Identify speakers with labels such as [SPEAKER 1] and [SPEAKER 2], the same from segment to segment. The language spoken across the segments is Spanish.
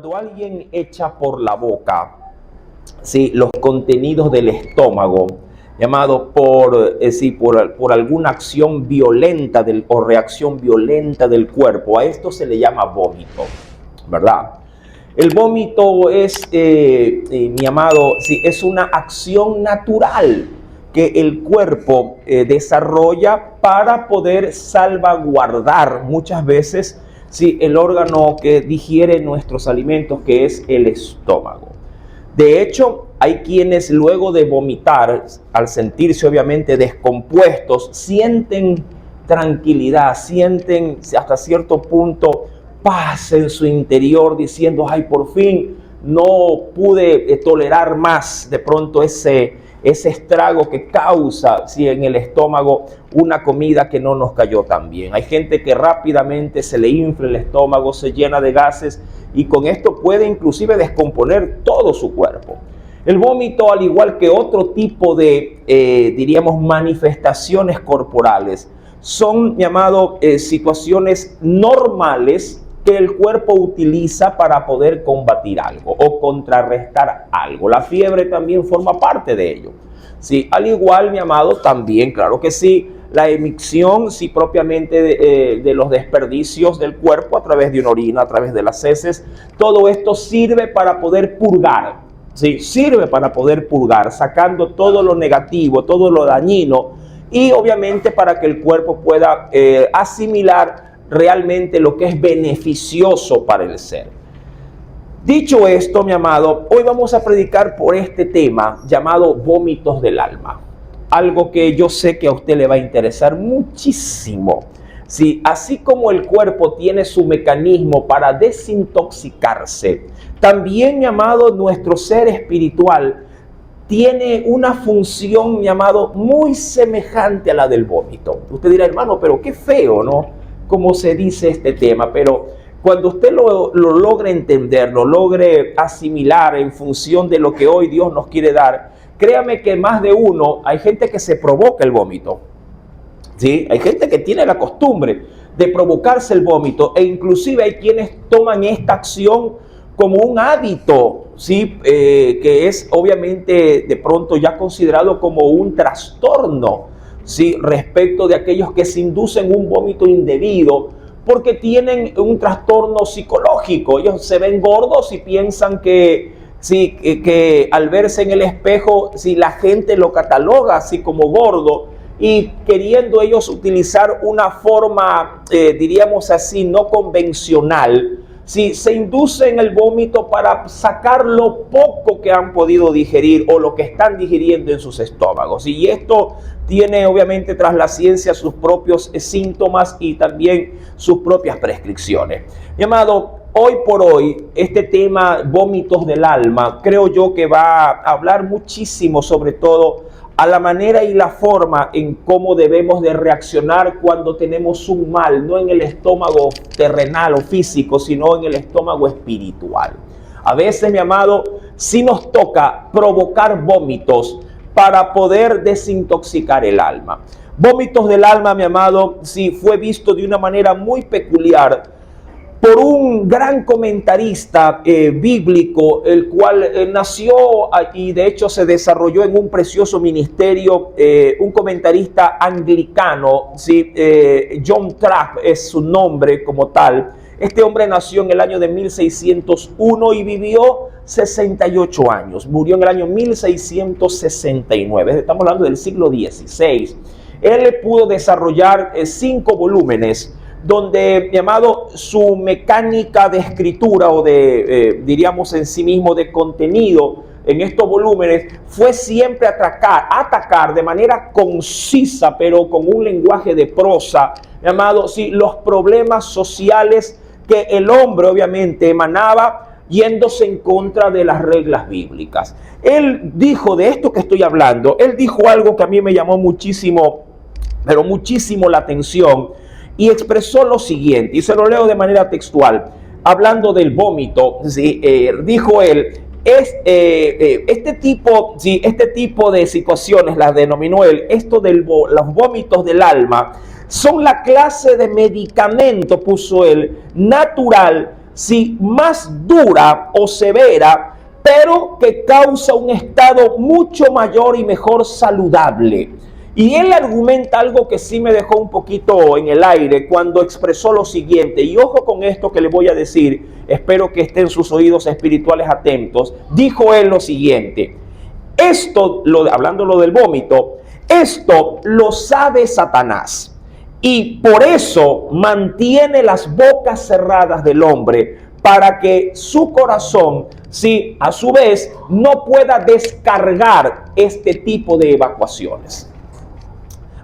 [SPEAKER 1] Cuando alguien echa por la boca, ¿sí?, los contenidos del estómago, llamado por alguna acción violenta o reacción violenta del cuerpo, a esto se le llama vómito, ¿verdad? El vómito es, mi amado, sí, es una acción natural que el cuerpo desarrolla para poder salvaguardar muchas veces, sí, el órgano que digiere nuestros alimentos, que es el estómago. De hecho, hay quienes luego de vomitar, al sentirse obviamente descompuestos, sienten tranquilidad, sienten hasta cierto punto paz en su interior, diciendo, ay, por fin no pude tolerar más de pronto ese estrago que causa, ¿sí?, en el estómago una comida que no nos cayó tan bien. Hay gente que rápidamente se le infla el estómago, se llena de gases y con esto puede inclusive descomponer todo su cuerpo. El vómito, al igual que otro tipo de, diríamos, manifestaciones corporales, son llamadas situaciones normales que el cuerpo utiliza para poder combatir algo o contrarrestar algo. La fiebre también forma parte de ello. Sí, al igual, mi amado, también, claro que sí, la emisión, sí, propiamente de los desperdicios del cuerpo a través de una orina, a través de las heces, todo esto sirve para poder purgar, sí, sirve para poder purgar, sacando todo lo negativo, todo lo dañino, y obviamente para que el cuerpo pueda asimilar realmente lo que es beneficioso para el ser. Dicho esto, mi amado, hoy vamos a predicar por este tema llamado vómitos del alma. Algo que yo sé que a usted le va a interesar muchísimo. Sí, así como el cuerpo tiene su mecanismo para desintoxicarse, también, mi amado, nuestro ser espiritual tiene una función, mi amado, muy semejante a la del vómito. Usted dirá, hermano, pero qué feo, ¿no?, como se dice este tema, pero cuando usted lo logre entender, lo logre asimilar en función de lo que hoy Dios nos quiere dar, créame que más de uno, hay gente que se provoca el vómito, ¿sí? Hay gente que tiene la costumbre de provocarse el vómito e inclusive hay quienes toman esta acción como un hábito, ¿sí? Que es obviamente de pronto ya considerado como un trastorno, sí, respecto de aquellos que se inducen un vómito indebido porque tienen un trastorno psicológico. Ellos se ven gordos y piensan que, sí, que al verse en el espejo, sí, la gente lo cataloga así como gordo, y queriendo ellos utilizar una forma, diríamos así, no convencional, sí, se inducen el vómito para sacar lo poco que han podido digerir o lo que están digiriendo en sus estómagos. Y esto tiene obviamente tras la ciencia sus propios síntomas y también sus propias prescripciones. Mi amado, hoy por hoy este tema vómitos del alma creo yo que va a hablar muchísimo sobre todo a la manera y la forma en cómo debemos de reaccionar cuando tenemos un mal, no en el estómago terrenal o físico, sino en el estómago espiritual. A veces, mi amado, sí nos toca provocar vómitos para poder desintoxicar el alma. Vómitos del alma, mi amado, sí fue visto de una manera muy peculiar por un gran comentarista bíblico, el cual nació y de hecho se desarrolló en un precioso ministerio, un comentarista anglicano, ¿sí? John Trapp es su nombre como tal. Este hombre nació en el año de 1601 y vivió 68 años. Murió en el año 1669. Estamos hablando del siglo XVI. Él pudo desarrollar 5 volúmenes donde, mi amado, su mecánica de escritura o de, diríamos en sí mismo, de contenido en estos volúmenes fue siempre atacar de manera concisa, pero con un lenguaje de prosa, mi amado, sí, los problemas sociales que el hombre obviamente emanaba yéndose en contra de las reglas bíblicas. Él dijo, de esto que estoy hablando, él dijo algo que a mí me llamó muchísimo, pero muchísimo la atención, y expresó lo siguiente, y se lo leo de manera textual, hablando del vómito, ¿sí? Dijo él, este tipo de situaciones, las denominó él, esto de los vómitos del alma, son la clase de medicamento, puso él, natural, sí, más dura o severa, pero que causa un estado mucho mayor y mejor saludable. Y él argumenta algo que sí me dejó un poquito en el aire cuando expresó lo siguiente, y ojo con esto que le voy a decir, espero que estén sus oídos espirituales atentos. Dijo él lo siguiente: esto, hablando lo del vómito, esto lo sabe Satanás, y por eso mantiene las bocas cerradas del hombre, para que su corazón, sí, a su vez, no pueda descargar este tipo de evacuaciones.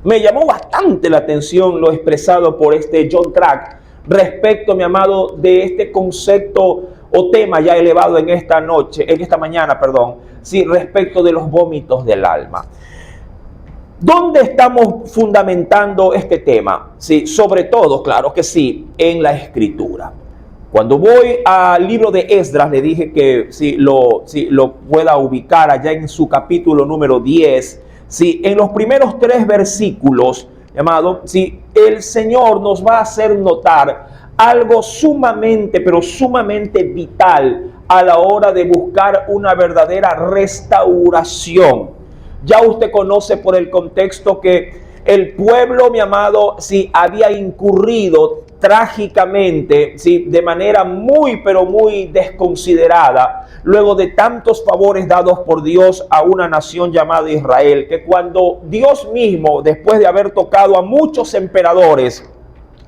[SPEAKER 1] Me llamó bastante la atención lo expresado por este John Track respecto, mi amado, de este concepto o tema ya elevado en esta mañana, sí, respecto de los vómitos del alma. ¿Dónde estamos fundamentando este tema? Sí, sobre todo, claro que sí, en la Escritura. Cuando voy al libro de Esdras, le dije que si lo pueda ubicar allá en su capítulo número 10, sí, en los primeros 3 versículos, amado, sí, el Señor nos va a hacer notar algo sumamente, pero sumamente vital a la hora de buscar una verdadera restauración. Ya usted conoce por el contexto que el pueblo, mi amado, sí, había incurrido trágicamente, sí, de manera muy, pero muy desconsiderada, luego de tantos favores dados por Dios a una nación llamada Israel, que cuando Dios mismo, después de haber tocado a muchos emperadores,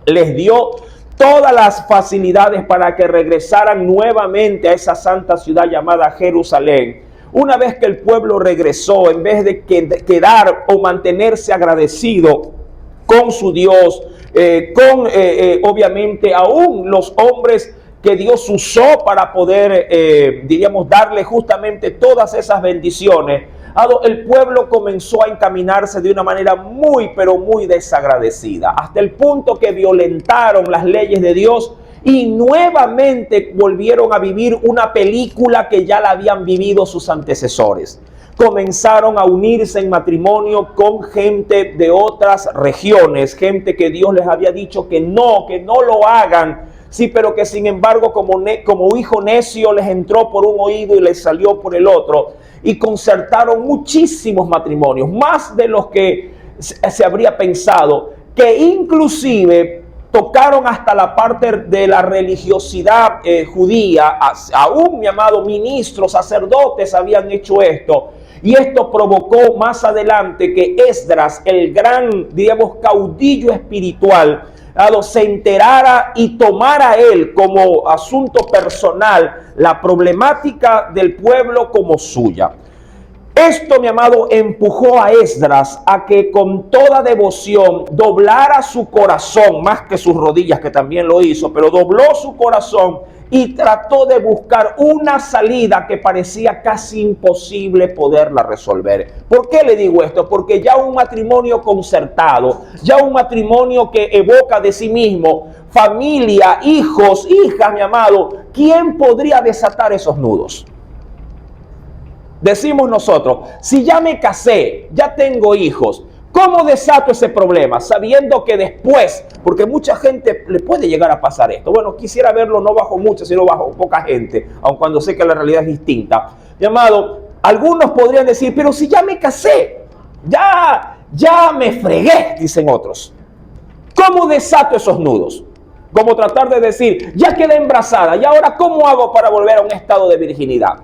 [SPEAKER 1] les dio todas las facilidades para que regresaran nuevamente a esa santa ciudad llamada Jerusalén. Una vez que el pueblo regresó, en vez de quedar o mantenerse agradecido con su Dios, obviamente aún los hombres que Dios usó para poder, darle justamente todas esas bendiciones, el pueblo comenzó a encaminarse de una manera muy, pero muy desagradecida, hasta el punto que violentaron las leyes de Dios y nuevamente volvieron a vivir una película que ya la habían vivido sus antecesores. Comenzaron a unirse en matrimonio con gente de otras regiones, gente que Dios les había dicho que no lo hagan, sí, pero que sin embargo como hijo necio les entró por un oído y les salió por el otro, y concertaron muchísimos matrimonios, más de los que se habría pensado, que inclusive tocaron hasta la parte de la religiosidad judía. Aún, mi amado, ministros, sacerdotes habían hecho esto. Y esto provocó más adelante que Esdras, el gran, caudillo espiritual, se enterara y tomara él como asunto personal la problemática del pueblo como suya. Esto, mi amado, empujó a Esdras a que con toda devoción doblara su corazón, más que sus rodillas, que también lo hizo, pero dobló su corazón y trató de buscar una salida que parecía casi imposible poderla resolver. ¿Por qué le digo esto? Porque ya un matrimonio concertado, ya un matrimonio que evoca de sí mismo familia, hijos, hijas, mi amado, ¿quién podría desatar esos nudos? Decimos nosotros, si ya me casé, ya tengo hijos, ¿cómo desato ese problema? Sabiendo que después, porque mucha gente le puede llegar a pasar esto. Bueno, quisiera verlo no bajo mucha, sino bajo poca gente, aun cuando sé que la realidad es distinta. Llamado, algunos podrían decir, pero si ya me casé, ya me fregué, dicen otros. ¿Cómo desato esos nudos? Como tratar de decir, ya quedé embarazada, ¿y ahora cómo hago para volver a un estado de virginidad?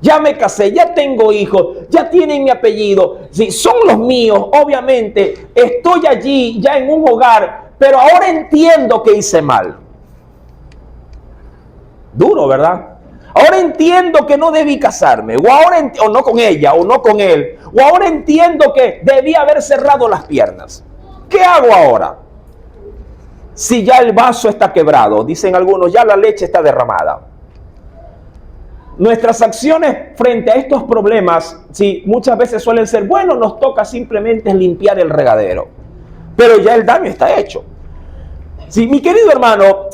[SPEAKER 1] Ya me casé, ya tengo hijos, ya tienen mi apellido, sí, son los míos, obviamente, estoy allí ya en un hogar, pero ahora entiendo que hice mal. Duro, ¿verdad? Ahora entiendo que no debí casarme, o no con ella, o no con él, o ahora entiendo que debí haber cerrado las piernas. ¿Qué hago ahora? Si ya el vaso está quebrado, dicen algunos, ya la leche está derramada. Nuestras acciones frente a estos problemas, sí, muchas veces suelen ser, bueno, nos toca simplemente limpiar el regadero, pero ya el daño está hecho. Sí, mi querido hermano,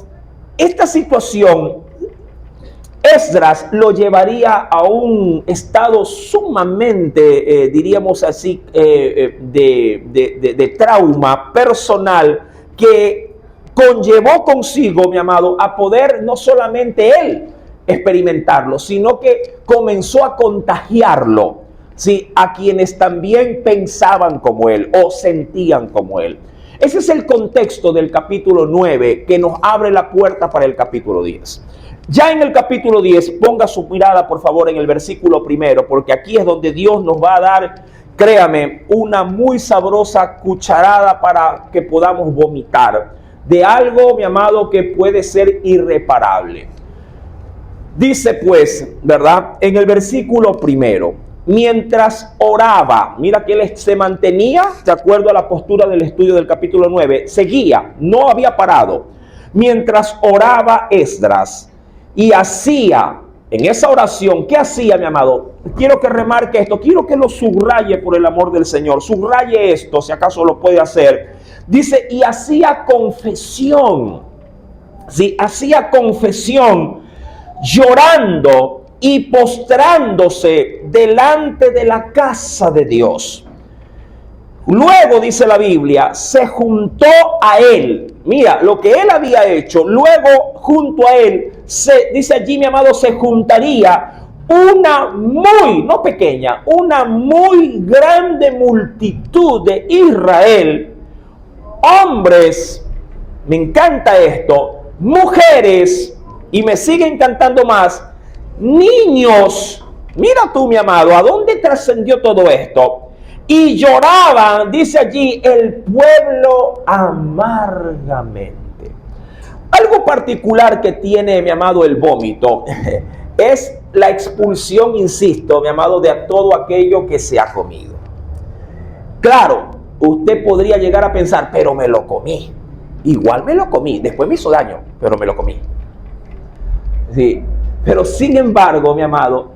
[SPEAKER 1] esta situación, Esdras lo llevaría a un estado sumamente, diríamos así, de trauma personal que conllevó consigo, mi amado, a poder no solamente él experimentarlo, sino que comenzó a contagiarlo, ¿sí?, a quienes también pensaban como él o sentían como él. Ese es el contexto del capítulo 9 que nos abre la puerta para el capítulo 10. Ya en el capítulo 10, ponga su mirada por favor en el versículo primero, porque aquí es donde Dios nos va a dar, créame, una muy sabrosa cucharada para que podamos vomitar de algo, mi amado, que puede ser irreparable. Dice pues, ¿verdad?, en el versículo primero, mientras oraba, mira que él se mantenía, de acuerdo a la postura del estudio del capítulo 9, seguía, no había parado. Mientras oraba Esdras y hacía, en esa oración, ¿qué hacía, mi amado? Quiero que remarque esto, quiero que lo subraye por el amor del Señor, subraye esto, si acaso lo puede hacer. Dice, y hacía confesión, ¿sí?, hacía confesión, llorando y postrándose delante de la casa de Dios. Luego, dice la Biblia, se juntó a él. Mira, lo que él había hecho, luego junto a él, dice allí, mi amado, se juntaría una muy, no pequeña, una muy grande multitud de Israel, hombres, me encanta esto, mujeres, y me sigue encantando más, niños. Mira tú, mi amado, ¿a dónde trascendió todo esto? Y lloraban, dice allí, el pueblo amargamente. Algo particular que tiene, mi amado, el vómito es la expulsión, insisto, mi amado, de todo aquello que se ha comido. Claro, usted podría llegar a pensar, pero me lo comí. Igual me lo comí, después me hizo daño, pero me lo comí. Sí, pero sin embargo, mi amado,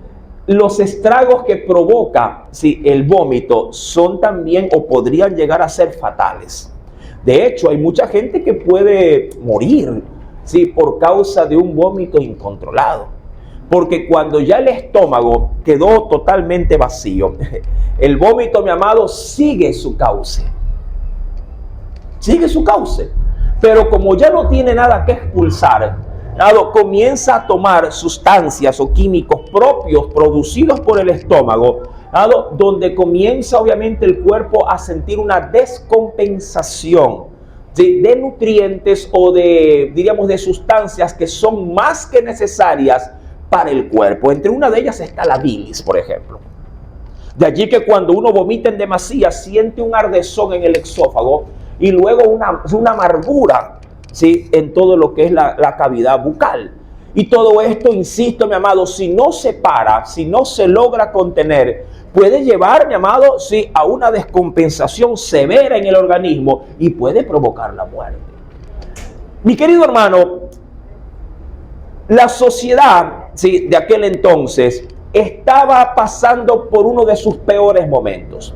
[SPEAKER 1] los estragos que provoca, sí, el vómito son también o podrían llegar a ser fatales. De hecho, hay mucha gente que puede morir, sí, por causa de un vómito incontrolado. Porque cuando ya el estómago quedó totalmente vacío, el vómito, mi amado, sigue su cauce. Sigue su cauce. Pero como ya no tiene nada que expulsar, comienza a tomar sustancias o químicos propios producidos por el estómago, donde comienza obviamente el cuerpo a sentir una descompensación de nutrientes o de, diríamos, de sustancias que son más que necesarias para el cuerpo. Entre una de ellas está la bilis, por ejemplo. De allí que cuando uno vomita en demasía, siente un ardezón en el esófago y luego una amargura, ¿sí?, en todo lo que es la cavidad bucal. Y todo esto, insisto, mi amado, si no se para, si no se logra contener, puede llevar, mi amado, sí, a una descompensación severa en el organismo y puede provocar la muerte. Mi querido hermano, la sociedad, sí, de aquel entonces estaba pasando por uno de sus peores momentos.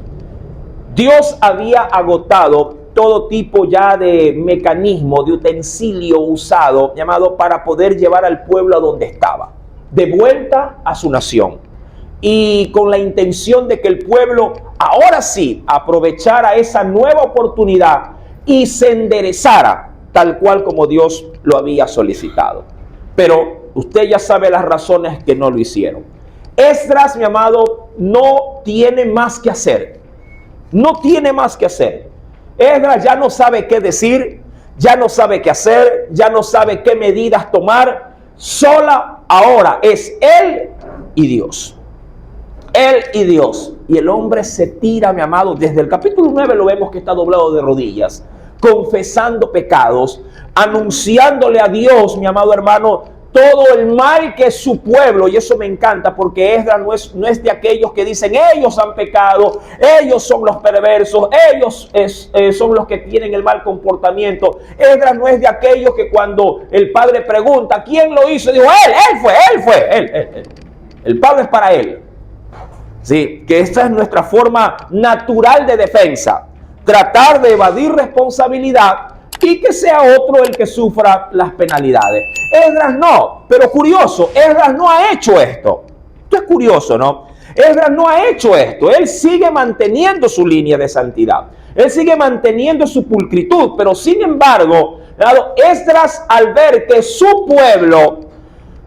[SPEAKER 1] Dios había agotado todo tipo ya de mecanismo, de utensilio usado, llamado para poder llevar al pueblo a donde estaba, de vuelta a su nación. Y con la intención de que el pueblo ahora sí aprovechara esa nueva oportunidad y se enderezara tal cual como Dios lo había solicitado. Pero usted ya sabe las razones que no lo hicieron. Esdras, mi amado, no tiene más que hacer. No tiene más que hacer. Esdras ya no sabe qué decir, ya no sabe qué hacer, ya no sabe qué medidas tomar. Sola ahora es él y Dios. Él y Dios. Y el hombre se tira, mi amado, desde el capítulo 9 lo vemos que está doblado de rodillas, confesando pecados, anunciándole a Dios, mi amado hermano, todo el mal que es su pueblo. Y eso me encanta, porque Esdras no es de aquellos que dicen ellos han pecado, ellos son los perversos, ellos son los que tienen el mal comportamiento. Esdras no es de aquellos que cuando el padre pregunta ¿quién lo hizo? Dijo él fue. El padre es para él. Sí, que esta es nuestra forma natural de defensa, tratar de evadir responsabilidad y que sea otro el que sufra las penalidades. Esdras no, pero curioso, Esdras no ha hecho esto. Esto es curioso, ¿no? Esdras no ha hecho esto. Él sigue manteniendo su línea de santidad. Él sigue manteniendo su pulcritud, pero sin embargo, Esdras, al ver que su pueblo,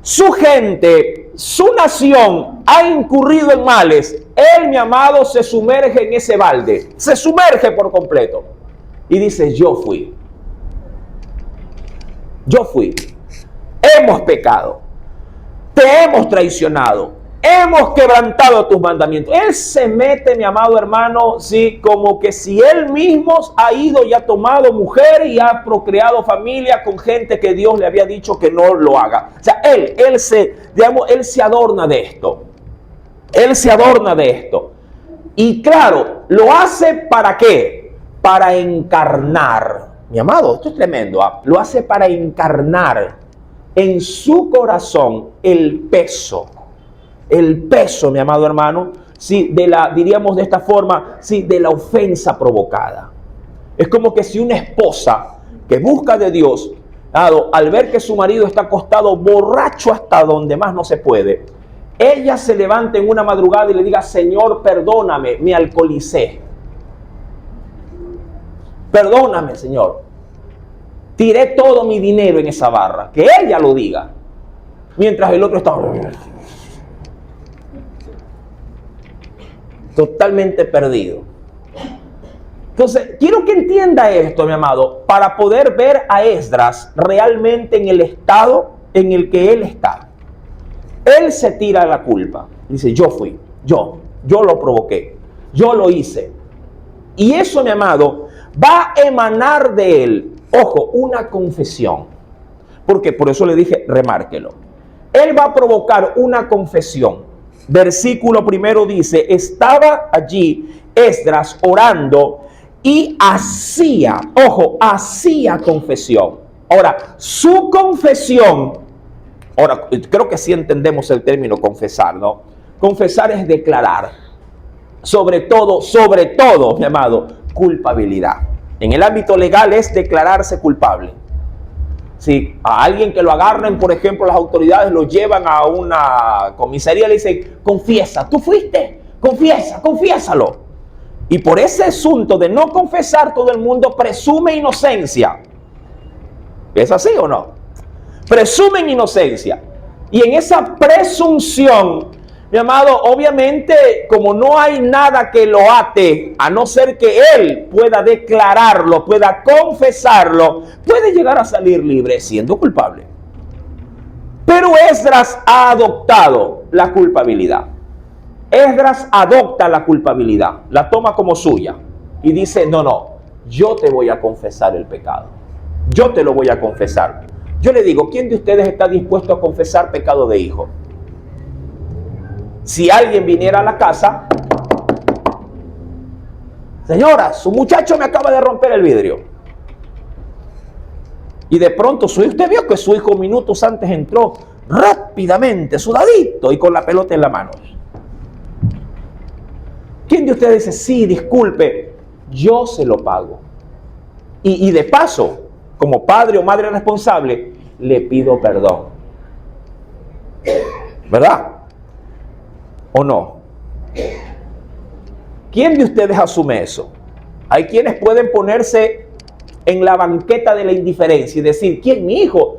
[SPEAKER 1] su gente, su nación ha incurrido en males, él, mi amado, se sumerge en ese balde, se sumerge por completo y dice: yo fui, hemos pecado, te hemos traicionado, hemos quebrantado tus mandamientos. Él se mete, mi amado hermano, sí, como que si él mismo ha ido y ha tomado mujer y ha procreado familia con gente que Dios le había dicho que no lo haga. O sea, él se adorna de esto. Él se adorna de esto. Y claro, ¿lo hace para qué? Para encarnar. Mi amado, esto es tremendo. Lo hace para encarnar en su corazón el peso, mi amado hermano, sí, diríamos de esta forma, sí, de la ofensa provocada. Es como que si una esposa que busca de Dios, al ver que su marido está acostado borracho hasta donde más no se puede, ella se levanta en una madrugada y le diga: Señor, perdóname, me alcoholicé. Perdóname, Señor. Tiré todo mi dinero en esa barra. Que ella lo diga. Mientras el otro está totalmente perdido. Entonces, quiero que entienda esto, mi amado, para poder ver a Esdras realmente en el estado en el que él está. Él se tira la culpa. Dice: yo fui, yo lo provoqué, yo lo hice. Y eso, mi amado, va a emanar de él, ojo, una confesión. Porque por eso le dije, remárquelo. Él va a provocar una confesión. Versículo primero dice: estaba allí Esdras orando y hacía confesión. Ahora, su confesión, ahora creo que sí entendemos el término confesar, ¿no? Confesar es declarar. Sobre todo, mi amado, culpabilidad. En el ámbito legal es declararse culpable. Si a alguien que lo agarren, por ejemplo, las autoridades lo llevan a una comisaría y le dicen: confiesa, tú fuiste, confiésalo. Y por ese asunto de no confesar, todo el mundo presume inocencia. ¿Es así o no? Presumen inocencia. Y en esa presunción, mi amado, obviamente, como no hay nada que lo ate, a no ser que él pueda declararlo, pueda confesarlo, puede llegar a salir libre siendo culpable. Pero Esdras ha adoptado la culpabilidad. Esdras adopta la culpabilidad, la toma como suya y dice: no, yo te voy a confesar el pecado. Yo te lo voy a confesar. Yo le digo, ¿quién de ustedes está dispuesto a confesar pecado de hijo? Si alguien viniera a la casa: señora, su muchacho me acaba de romper el vidrio. Y de pronto usted vio que su hijo minutos antes entró rápidamente, sudadito y con la pelota en la mano. ¿Quién de ustedes dice: sí, disculpe, yo se lo pago? Y de paso, como padre o madre responsable, le pido perdón. ¿Verdad? ¿O no? ¿Quién de ustedes asume eso? Hay quienes pueden ponerse en la banqueta de la indiferencia y decir: ¿quién? Mi hijo.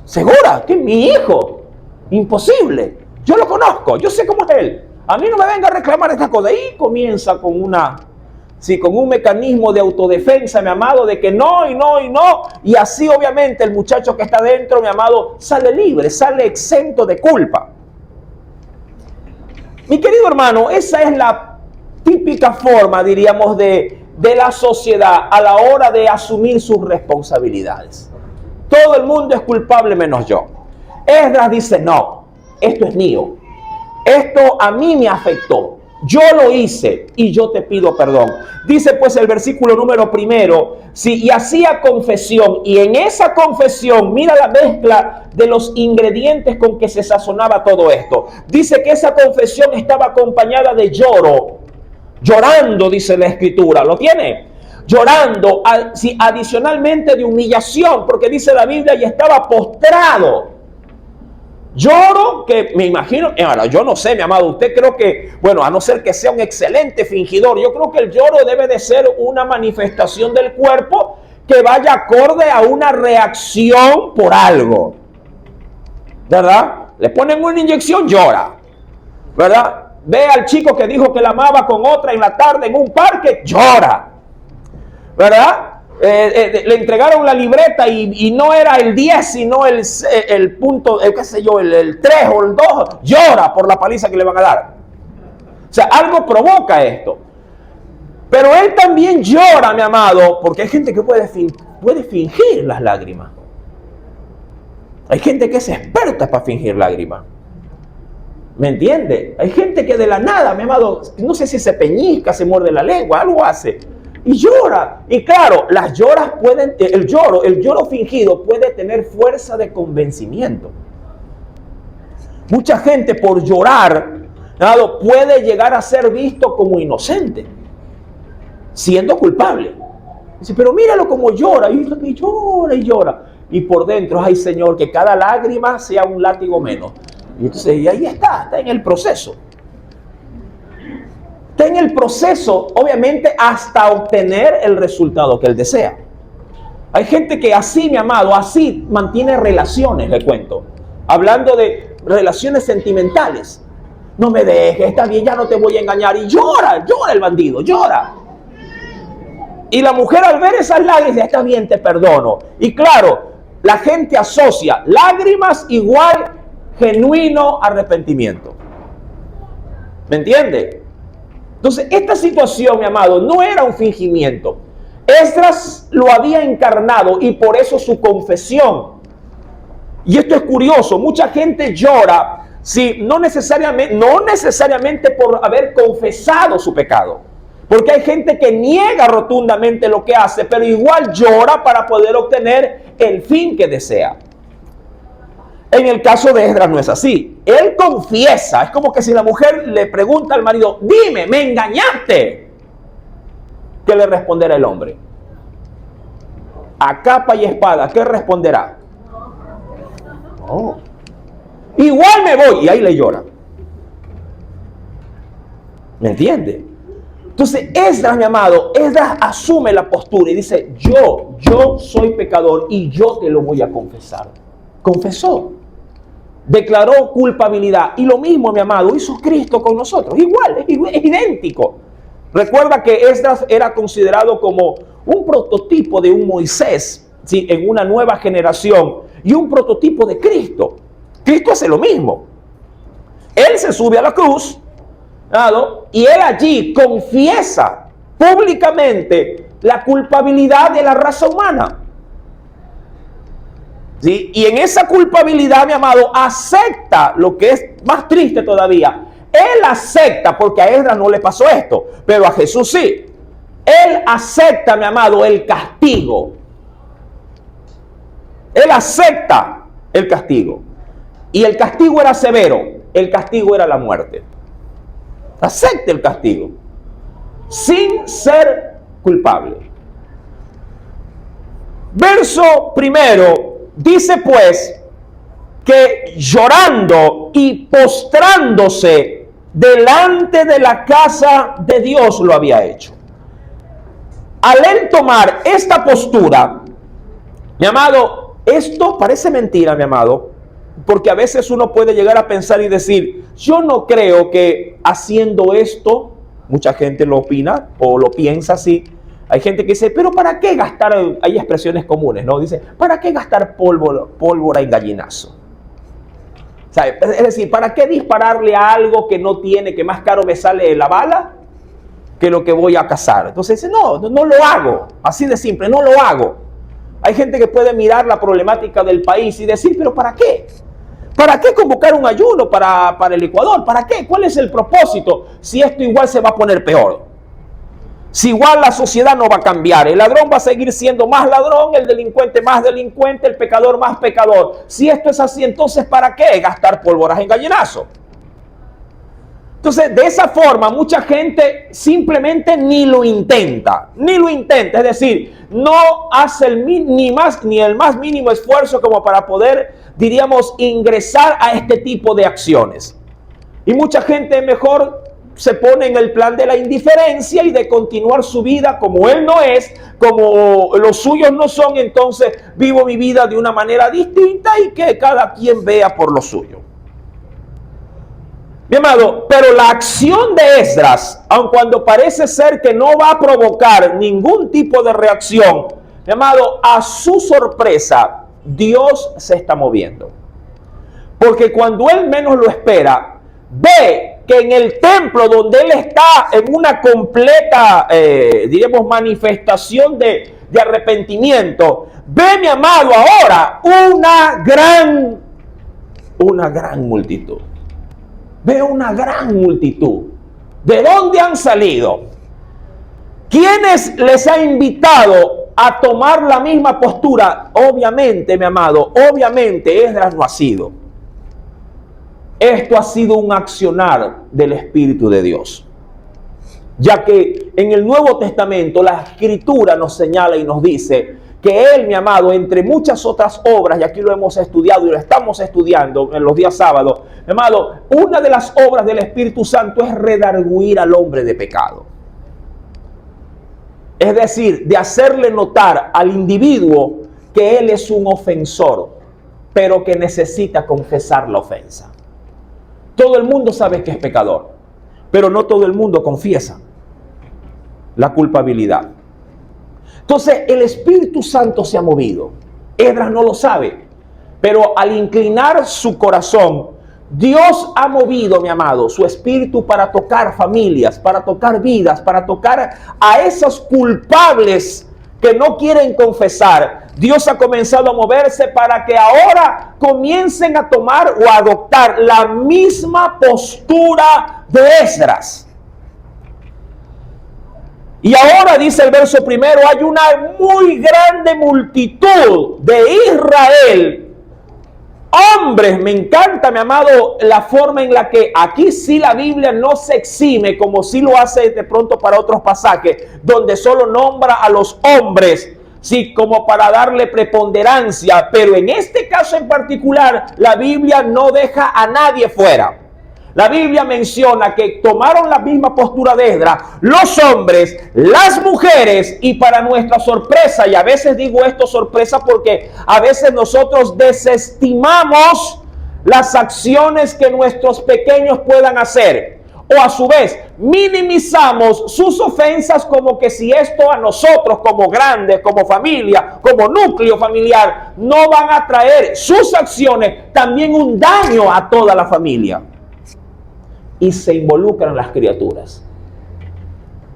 [SPEAKER 1] ¿Segura? ¿Quién? Mi hijo. Imposible. Yo lo conozco, yo sé cómo es él. A mí no me venga a reclamar esta cosa. Y comienza con un mecanismo de autodefensa, mi amado, de que no. Y así obviamente el muchacho que está dentro, mi amado, sale libre, sale exento de culpa. Mi querido hermano, esa es la típica forma, diríamos, de la sociedad a la hora de asumir sus responsabilidades. Todo el mundo es culpable menos yo. Esdras dice: no, esto es mío. Esto a mí me afectó. Yo lo hice y yo te pido perdón. Dice pues el versículo número primero: sí, y hacía confesión. Y en esa confesión, mira la mezcla de los ingredientes con que se sazonaba todo esto. Dice que esa confesión estaba acompañada de lloro. Llorando, dice la escritura. ¿Lo tiene? Llorando, sí, adicionalmente de humillación, porque dice la Biblia: y estaba postrado. Lloro que me imagino, ahora yo no sé, mi amado, usted creo que, bueno, a no ser que sea un excelente fingidor, yo creo que el lloro debe de ser una manifestación del cuerpo que vaya acorde a una reacción por algo, ¿verdad? Le ponen una inyección, llora, ¿verdad? Ve al chico que dijo que la amaba con otra en la tarde en un parque, llora, ¿verdad? Le entregaron la libreta y no era el 10, sino el punto, qué sé yo, el 3 o el 2, llora por la paliza que le van a dar. O sea, algo provoca esto. Pero él también llora, mi amado, porque hay gente que puede fingir las lágrimas. Hay gente que es experta para fingir lágrimas. ¿Me entiende? Hay gente que de la nada, mi amado, no sé si se peñisca, se muerde la lengua, algo hace. Y llora. Y claro, las lloras pueden, el lloro fingido puede tener fuerza de convencimiento. Mucha gente por llorar, puede llegar a ser visto como inocente, siendo culpable. Dice, pero míralo como llora, y llora y llora. Y por dentro, ay Señor, que cada lágrima sea un látigo menos. Y entonces, y ahí está en el proceso. Está en el proceso, obviamente, hasta obtener el resultado que él desea. Hay gente que así, mi amado, así mantiene relaciones, le cuento. Hablando de relaciones sentimentales. No me dejes, está bien, ya no te voy a engañar. Y llora el bandido, llora. Y la mujer al ver esas lágrimas dice, está bien, te perdono. Y claro, la gente asocia lágrimas igual genuino arrepentimiento. ¿Me entiende? Entonces, esta situación, mi amado, no era un fingimiento. Esdras lo había encarnado y por eso su confesión. Y esto es curioso, mucha gente llora, sí, no necesariamente por haber confesado su pecado. Porque hay gente que niega rotundamente lo que hace, pero igual llora para poder obtener el fin que desea. En el caso de Esdras no es así. Él confiesa. Es como que si la mujer le pregunta al marido, dime, ¿me engañaste? ¿Qué le responderá el hombre? A capa y espada, ¿qué responderá? Oh. Igual me voy. Y ahí le llora. ¿Me entiende? Entonces Esdras, mi amado, Esdras asume la postura y dice, yo soy pecador y yo te lo voy a confesar. Confesó. Declaró culpabilidad. Y lo mismo, mi amado, hizo Cristo con nosotros. Igual, es idéntico. Recuerda que Esdras era considerado como un prototipo de un Moisés, ¿sí? En una nueva generación. Y un prototipo de Cristo. Cristo hace lo mismo. Él se sube a la cruz, y él allí confiesa públicamente la culpabilidad de la raza humana. ¿Sí? Y en esa culpabilidad, mi amado, acepta lo que es más triste todavía. Él acepta, porque a Esdras no le pasó esto, pero a Jesús sí. Él acepta, mi amado, el castigo. Él acepta el castigo. Y el castigo era severo. El castigo era la muerte. Acepta el castigo. Sin ser culpable. Verso primero. Dice pues que llorando y postrándose delante de la casa de Dios lo había hecho. Al él tomar esta postura, mi amado, esto parece mentira, mi amado, porque a veces uno puede llegar a pensar y decir, yo no creo que haciendo esto, mucha gente lo opina o lo piensa así. Hay gente que dice, pero ¿para qué gastar? Hay expresiones comunes, ¿no? Dice, ¿para qué gastar pólvora en gallinazo? O sea, es decir, ¿para qué dispararle a algo que no tiene, que más caro me sale la bala que lo que voy a cazar? Entonces dice, no lo hago. Así de simple, no lo hago. Hay gente que puede mirar la problemática del país y decir, pero ¿para qué? ¿Para qué convocar un ayuno para el Ecuador? ¿Para qué? ¿Cuál es el propósito? Si esto igual se va a poner peor. Si igual la sociedad no va a cambiar, el ladrón va a seguir siendo más ladrón, el delincuente más delincuente, el pecador más pecador. Si esto es así, entonces ¿para qué gastar pólvoras en gallinazo? Entonces, de esa forma, mucha gente simplemente ni lo intenta. Es decir, no hace ni el más mínimo esfuerzo como para poder, diríamos, ingresar a este tipo de acciones. Y mucha gente mejor se pone en el plan de la indiferencia y de continuar su vida como él no es, como los suyos no son, entonces vivo mi vida de una manera distinta y que cada quien vea por lo suyo. Mi amado, pero la acción de Esdras, aun cuando parece ser que no va a provocar ningún tipo de reacción, mi amado, a su sorpresa, Dios se está moviendo. Porque cuando él menos lo espera, ve que en el templo donde él está en una completa, diremos, manifestación de arrepentimiento, ve, mi amado, ahora una gran multitud. Ve una gran multitud. ¿De dónde han salido? ¿Quiénes les ha invitado a tomar la misma postura? Obviamente, mi amado, obviamente Esdras no ha sido. Esto ha sido un accionar del Espíritu de Dios. Ya que en el Nuevo Testamento la Escritura nos señala y nos dice que Él, mi amado, entre muchas otras obras, y aquí lo hemos estudiado y lo estamos estudiando en los días sábados, mi amado, una de las obras del Espíritu Santo es redarguir al hombre de pecado. Es decir, de hacerle notar al individuo que él es un ofensor, pero que necesita confesar la ofensa. Todo el mundo sabe que es pecador, pero no todo el mundo confiesa la culpabilidad. Entonces el Espíritu Santo se ha movido. Esdras no lo sabe, pero al inclinar su corazón, Dios ha movido, mi amado, su espíritu para tocar familias, para tocar vidas, para tocar a esos culpables que no quieren confesar. Dios ha comenzado a moverse para que ahora comiencen a tomar o a adoptar la misma postura de Esdras. Y ahora dice el verso primero, hay una muy grande multitud de Israel. Hombres, me encanta, mi amado, la forma en la que aquí sí la Biblia no se exime, como sí lo hace de pronto para otros pasajes, donde solo nombra a los hombres, sí, como para darle preponderancia. Pero en este caso en particular, la Biblia no deja a nadie fuera. La Biblia menciona que tomaron la misma postura de Esdras, los hombres, las mujeres, y para nuestra sorpresa, y a veces digo esto sorpresa porque a veces nosotros desestimamos las acciones que nuestros pequeños puedan hacer, o a su vez minimizamos sus ofensas como que si esto a nosotros como grandes, como familia, como núcleo familiar, no van a traer sus acciones también un daño a toda la familia. Y se involucran las criaturas.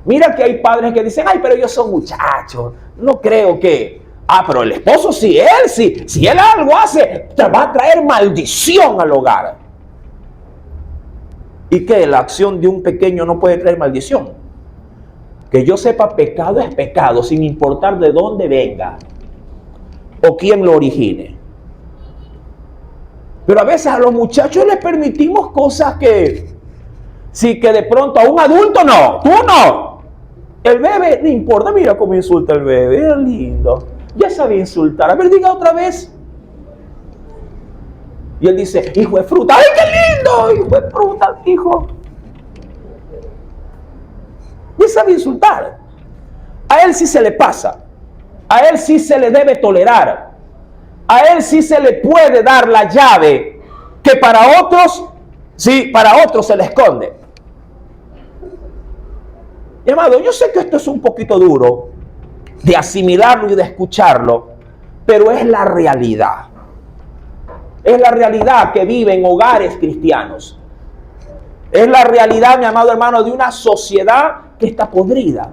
[SPEAKER 1] Mira que hay padres que dicen, ay, pero ellos son muchachos, no creo que... pero el esposo si él algo hace, te va a traer maldición al hogar. ¿Y qué? La acción de un pequeño no puede traer maldición. Que yo sepa, pecado es pecado, sin importar de dónde venga o quién lo origine. Pero a veces a los muchachos les permitimos cosas que... Sí, que de pronto a un adulto no, tú no. El bebé, no importa, mira cómo insulta el bebé, es lindo. Ya sabía insultar, a ver, diga otra vez. Y él dice, hijo de fruta, ¡ay, qué lindo! Hijo de fruta, hijo. Ya sabía insultar. A él sí se le pasa. A él sí se le debe tolerar. A él sí se le puede dar la llave que para otros, sí, para otros se le esconde. Mi amado, yo sé que esto es un poquito duro de asimilarlo y de escucharlo, pero es la realidad. Es la realidad que vive en hogares cristianos. Es la realidad, mi amado hermano, de una sociedad que está podrida.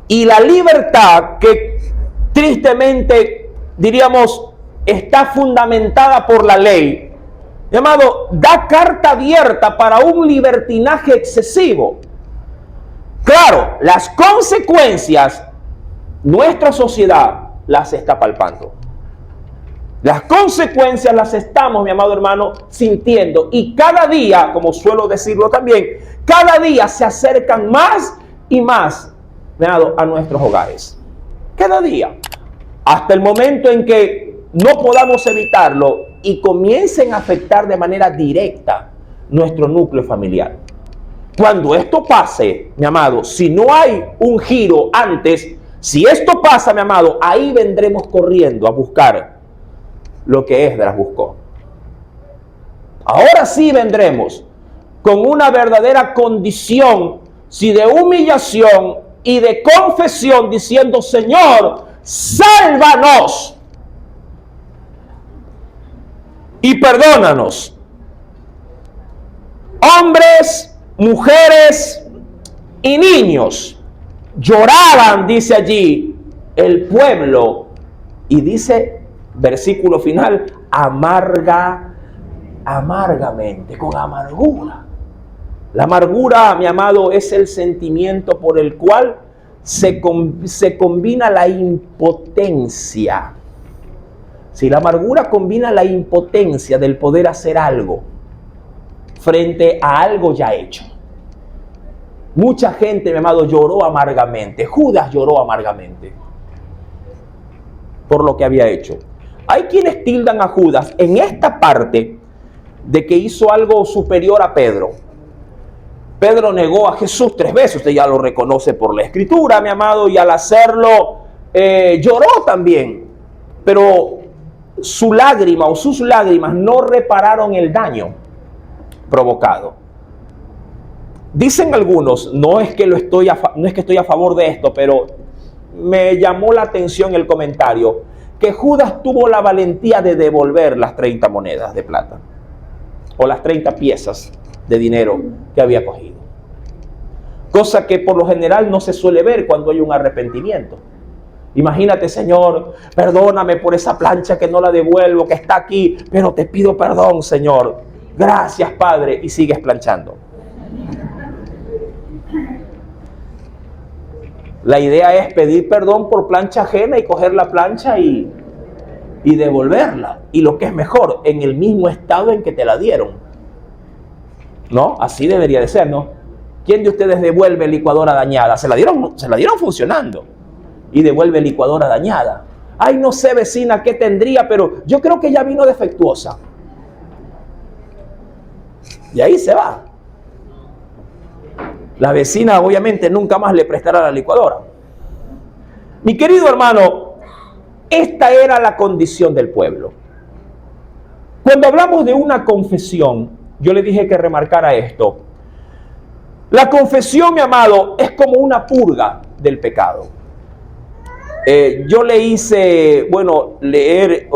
[SPEAKER 1] Y la libertad que tristemente, diríamos, está fundamentada por la ley, mi amado, da carta abierta para un libertinaje excesivo. Claro, las consecuencias, nuestra sociedad las está palpando. Las consecuencias las estamos, mi amado hermano, sintiendo. Y cada día, como suelo decirlo también, cada día se acercan más y más, mi amado, a nuestros hogares. Cada día. Hasta el momento en que no podamos evitarlo y comiencen a afectar de manera directa nuestro núcleo familiar. Cuando esto pase, mi amado, si no hay un giro antes, si esto pasa, mi amado, ahí vendremos corriendo a buscar lo que Esdras buscó. Ahora sí vendremos con una verdadera condición, si de humillación y de confesión, diciendo: Señor, sálvanos y perdónanos. Hombres, mujeres y niños lloraban, dice allí, el pueblo, y dice, versículo final, amargamente, con amargura. La amargura, mi amado, es el sentimiento por el cual se combina la impotencia. Si la amargura combina la impotencia del poder hacer algo frente a algo ya hecho. Mucha gente, mi amado, lloró amargamente. Judas lloró amargamente por lo que había hecho. Hay quienes tildan a Judas en esta parte de que hizo algo superior a Pedro. Pedro negó a Jesús 3 veces, usted ya lo reconoce por la Escritura, mi amado, y al hacerlo lloró también, pero su lágrima o sus lágrimas no repararon el daño provocado. Dicen algunos, no es que estoy a favor de esto, pero me llamó la atención el comentario, que Judas tuvo la valentía de devolver las 30 monedas de plata o las 30 piezas de dinero que había cogido. Cosa que por lo general no se suele ver cuando hay un arrepentimiento. Imagínate: Señor, perdóname por esa plancha que no la devuelvo, que está aquí, pero te pido perdón, Señor. Gracias, Padre, y sigues planchando. La idea es pedir perdón por plancha ajena y coger la plancha y devolverla. Y lo que es mejor, en el mismo estado en que te la dieron. ¿No? Así debería de ser, ¿no? ¿Quién de ustedes devuelve licuadora dañada? Se la dieron funcionando. Y devuelve licuadora dañada. Ay, no sé, vecina, qué tendría, pero yo creo que ya vino defectuosa. Y ahí se va. La vecina obviamente nunca más le prestará la licuadora. Mi querido hermano, esta era la condición del pueblo. Cuando hablamos de una confesión, yo le dije que remarcara esto. La confesión, mi amado, es como una purga del pecado. Yo le hice, le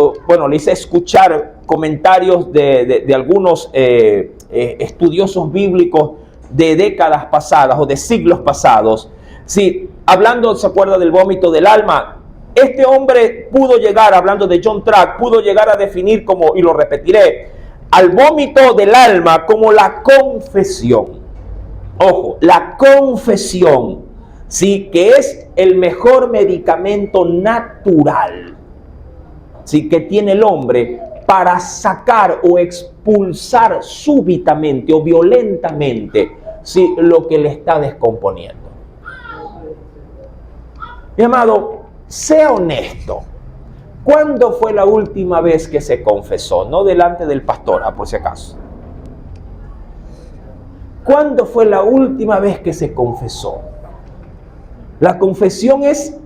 [SPEAKER 1] hice escuchar comentarios de algunos estudiosos bíblicos de décadas pasadas o de siglos pasados. Sí, hablando, ¿se acuerda del vómito del alma? Este hombre pudo llegar, hablando de John Track, pudo llegar a definir como, y lo repetiré, al vómito del alma como la confesión. Ojo, la confesión, sí, que es el mejor medicamento natural, sí, que tiene el hombre para sacar o expulsar súbitamente o violentamente, sí, lo que le está descomponiendo. Mi amado, sea honesto. ¿Cuándo fue la última vez que se confesó? No delante del pastor, por si acaso. ¿Cuándo fue la última vez que se confesó? La confesión es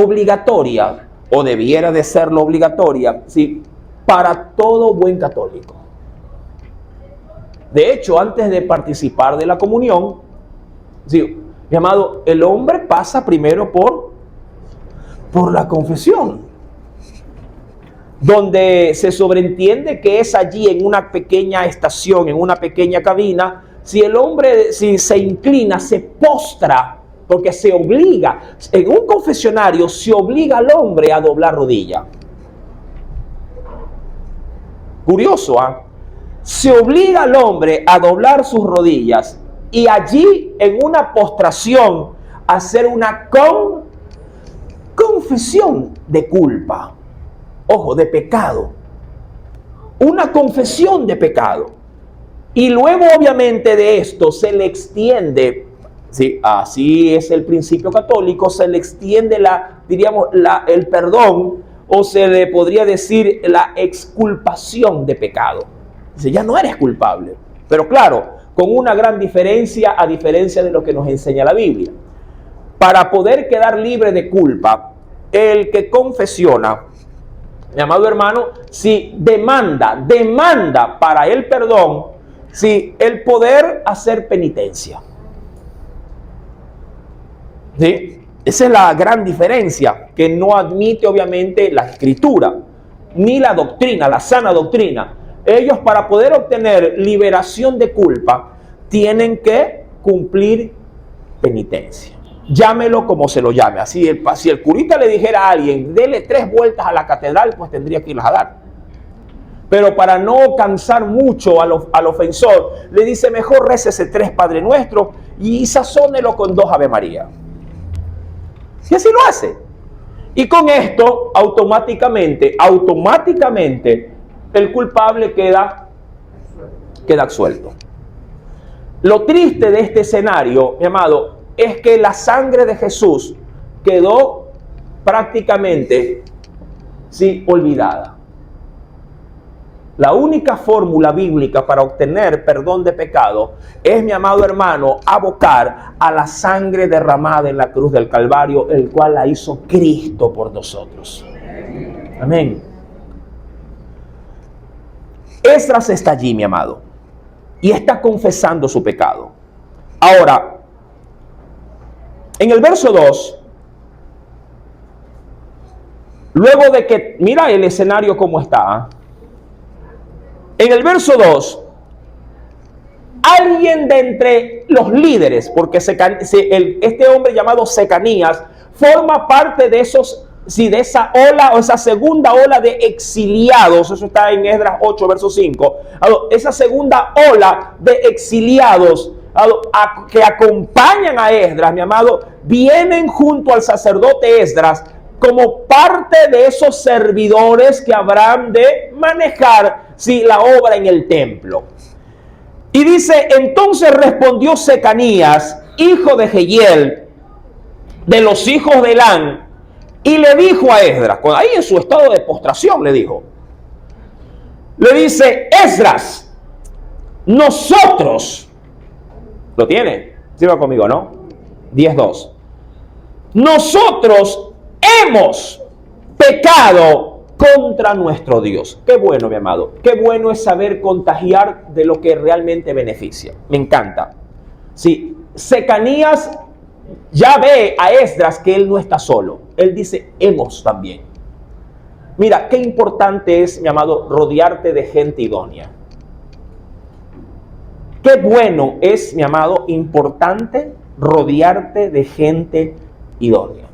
[SPEAKER 1] obligatoria, o debiera de serlo obligatoria, ¿sí?, para todo buen católico. De hecho, antes de participar de la comunión, ¿sí?, mi amado, el hombre pasa primero por la confesión, donde se sobreentiende que es allí en una pequeña estación, en una pequeña cabina, si el hombre se inclina, se postra, porque se obliga, en un confesionario se obliga al hombre a doblar rodilla. Curioso, ¿ah? Se obliga al hombre a doblar sus rodillas y allí en una postración hacer una confesión de culpa. Ojo, de pecado. Una confesión de pecado. Y luego, obviamente, de esto se le extiende, ¿sí?, así es el principio católico, se le extiende el perdón, o se le podría decir la exculpación de pecado. Dice, ya no eres culpable. Pero claro, con una gran diferencia, a diferencia de lo que nos enseña la Biblia. Para poder quedar libre de culpa, el que confesiona, mi amado hermano, si demanda para el perdón, si el poder hacer penitencia. ¿Sí? Esa es la gran diferencia que no admite obviamente la escritura, ni la doctrina, la sana doctrina. Ellos, para poder obtener liberación de culpa, tienen que cumplir penitencia. Llámelo como se lo llame. Así si el curita le dijera a alguien, dele 3 vueltas a la catedral, pues tendría que irlas a dar. Pero para no cansar mucho al ofensor, le dice, mejor récese 3 Padre Nuestro y sazónelo con 2 Ave María. Y así lo hace. Y con esto, automáticamente, el culpable queda absuelto. Lo triste de este escenario, mi amado, es que la sangre de Jesús quedó prácticamente, sí, olvidada. La única fórmula bíblica para obtener perdón de pecado es, mi amado hermano, abocar a la sangre derramada en la cruz del Calvario, el cual la hizo Cristo por nosotros. Amén. Esdras está allí, mi amado, y está confesando su pecado. Ahora, en el verso 2, luego de que, mira el escenario cómo está. En el verso 2, alguien de entre los líderes, porque este hombre llamado Secanías forma parte de de esa ola o esa segunda ola de exiliados. Eso está en Esdras 8, verso 5. Esa segunda ola de exiliados que acompañan a Esdras, mi amado, vienen junto al sacerdote Esdras como parte de esos servidores que habrán de manejar la obra en el templo. Y dice, entonces respondió Secanías, hijo de Jehiel, de los hijos de Elán, y le dijo a Esdras, ahí en su estado de postración le dice, Esdras, nosotros, ¿lo tiene? Sirva conmigo, ¿no? 10:2. Nosotros hemos pecado contra nuestro Dios. Qué bueno, mi amado. Qué bueno es saber contagiar de lo que realmente beneficia. Me encanta. Sí, Secanías ya ve a Esdras que él no está solo. Él dice, hemos también. Mira, qué importante es, mi amado, rodearte de gente idónea. Qué bueno es, mi amado, importante rodearte de gente idónea.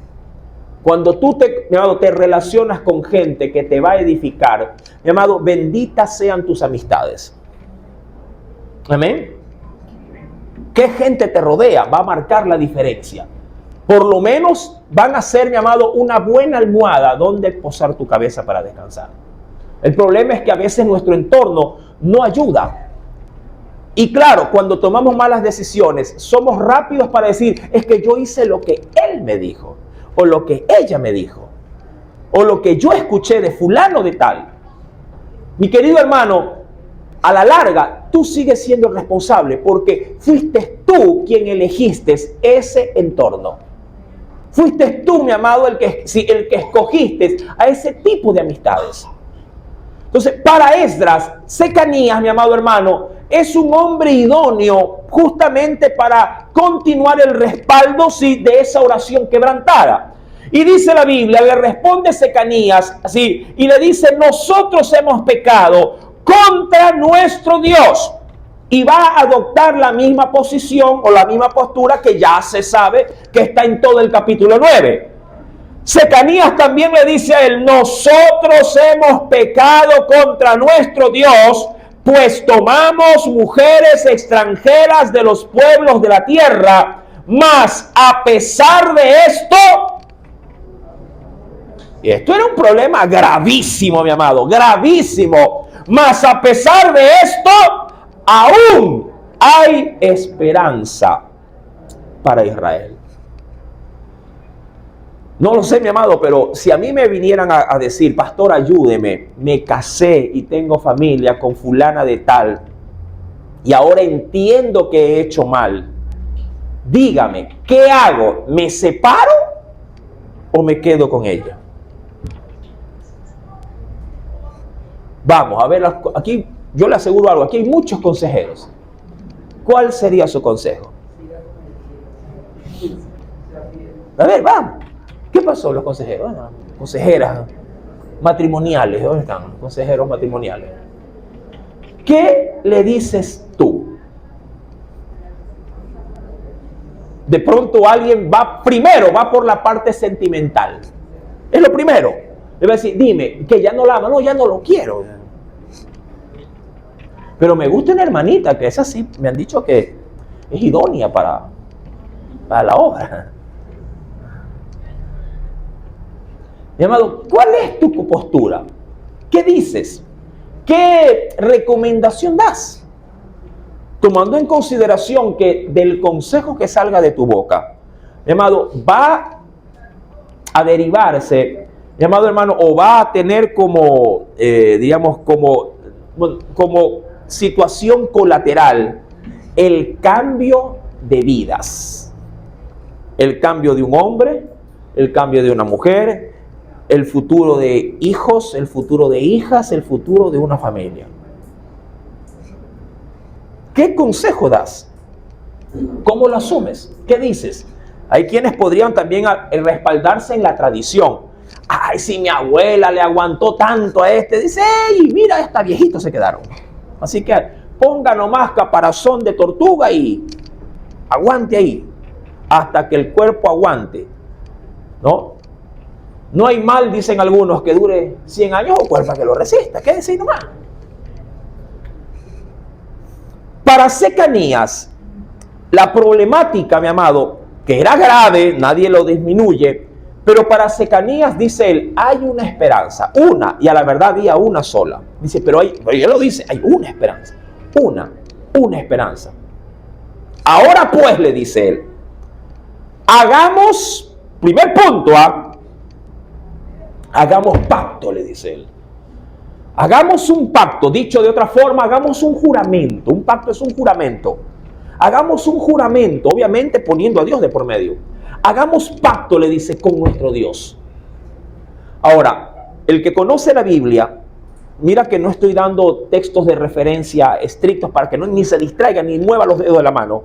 [SPEAKER 1] Cuando tú mi amado, te relacionas con gente que te va a edificar, mi amado, benditas sean tus amistades. Amén. ¿Qué gente te rodea? Va a marcar la diferencia. Por lo menos van a ser, mi amado, una buena almohada donde posar tu cabeza para descansar. El problema es que a veces nuestro entorno no ayuda. Y claro, cuando tomamos malas decisiones, somos rápidos para decir, es que yo hice lo que él me dijo, o lo que ella me dijo, o lo que yo escuché de fulano de tal. Mi querido hermano, a la larga, tú sigues siendo responsable porque fuiste tú quien elegiste ese entorno. Fuiste tú, mi amado, el que escogiste a ese tipo de amistades. Entonces, para Esdras, Secanías, mi amado hermano, es un hombre idóneo justamente para continuar el respaldo de esa oración quebrantada. Y dice la Biblia, le responde Secanías así, y le dice, nosotros hemos pecado contra nuestro Dios. Y va a adoptar la misma posición o la misma postura que ya se sabe que está en todo el capítulo 9. Secanías también le dice a él, nosotros hemos pecado contra nuestro Dios, pues tomamos mujeres extranjeras de los pueblos de la tierra, mas a pesar de esto, y esto era un problema gravísimo, mi amado, gravísimo, mas a pesar de esto, aún hay esperanza para Israel. No lo sé, mi amado, pero si a mí me vinieran a decir, pastor, ayúdeme, me casé y tengo familia con fulana de tal, y ahora entiendo que he hecho mal, dígame, ¿qué hago? ¿Me separo o me quedo con ella? Vamos, a ver, aquí yo le aseguro algo, aquí hay muchos consejeros. ¿Cuál sería su consejo? A ver, vamos. ¿Qué pasó los consejeros? Bueno, consejeras matrimoniales, ¿dónde están? Consejeros matrimoniales. ¿Qué le dices tú? De pronto alguien va por la parte sentimental. Es lo primero. Le va a decir, dime, que ya no la ama. No, ya no lo quiero. Pero me gusta una hermanita, que es así, me han dicho que es idónea para la obra. Mi amado, ¿cuál es tu postura? ¿Qué dices? ¿Qué recomendación das? Tomando en consideración que del consejo que salga de tu boca, mi amado, va a derivarse, mi amado hermano, o va a tener como, digamos, como situación colateral el cambio de vidas. El cambio de un hombre, el cambio de una mujer, el futuro de hijos, el futuro de hijas, el futuro de una familia. ¿Qué consejo das? ¿Cómo lo asumes? ¿Qué dices? Hay quienes podrían también respaldarse en la tradición. Ay, si mi abuela le aguantó tanto a este, dice, ¡ey, mira, esta viejito se quedaron! Así que ponga nomás caparazón de tortuga y aguante ahí, hasta que el cuerpo aguante, ¿no? No hay mal, dicen algunos, que dure 100 años o cuerpo que lo resista. ¿Qué decir nomás? Para Secanías, la problemática, mi amado, que era grave, nadie lo disminuye, pero para Secanías, dice él, hay una esperanza, una, y a la verdad había una sola. Dice, pero él lo dice, hay una esperanza, una esperanza. Ahora pues, le dice él, hagamos, primer punto, hagamos pacto, le dice él. Hagamos un pacto, dicho de otra forma, hagamos un juramento. Un pacto es un juramento. Hagamos un juramento, obviamente poniendo a Dios de por medio. Hagamos pacto, le dice, con nuestro Dios. Ahora, el que conoce la Biblia, mira que no estoy dando textos de referencia estrictos para que ni se distraiga ni mueva los dedos de la mano.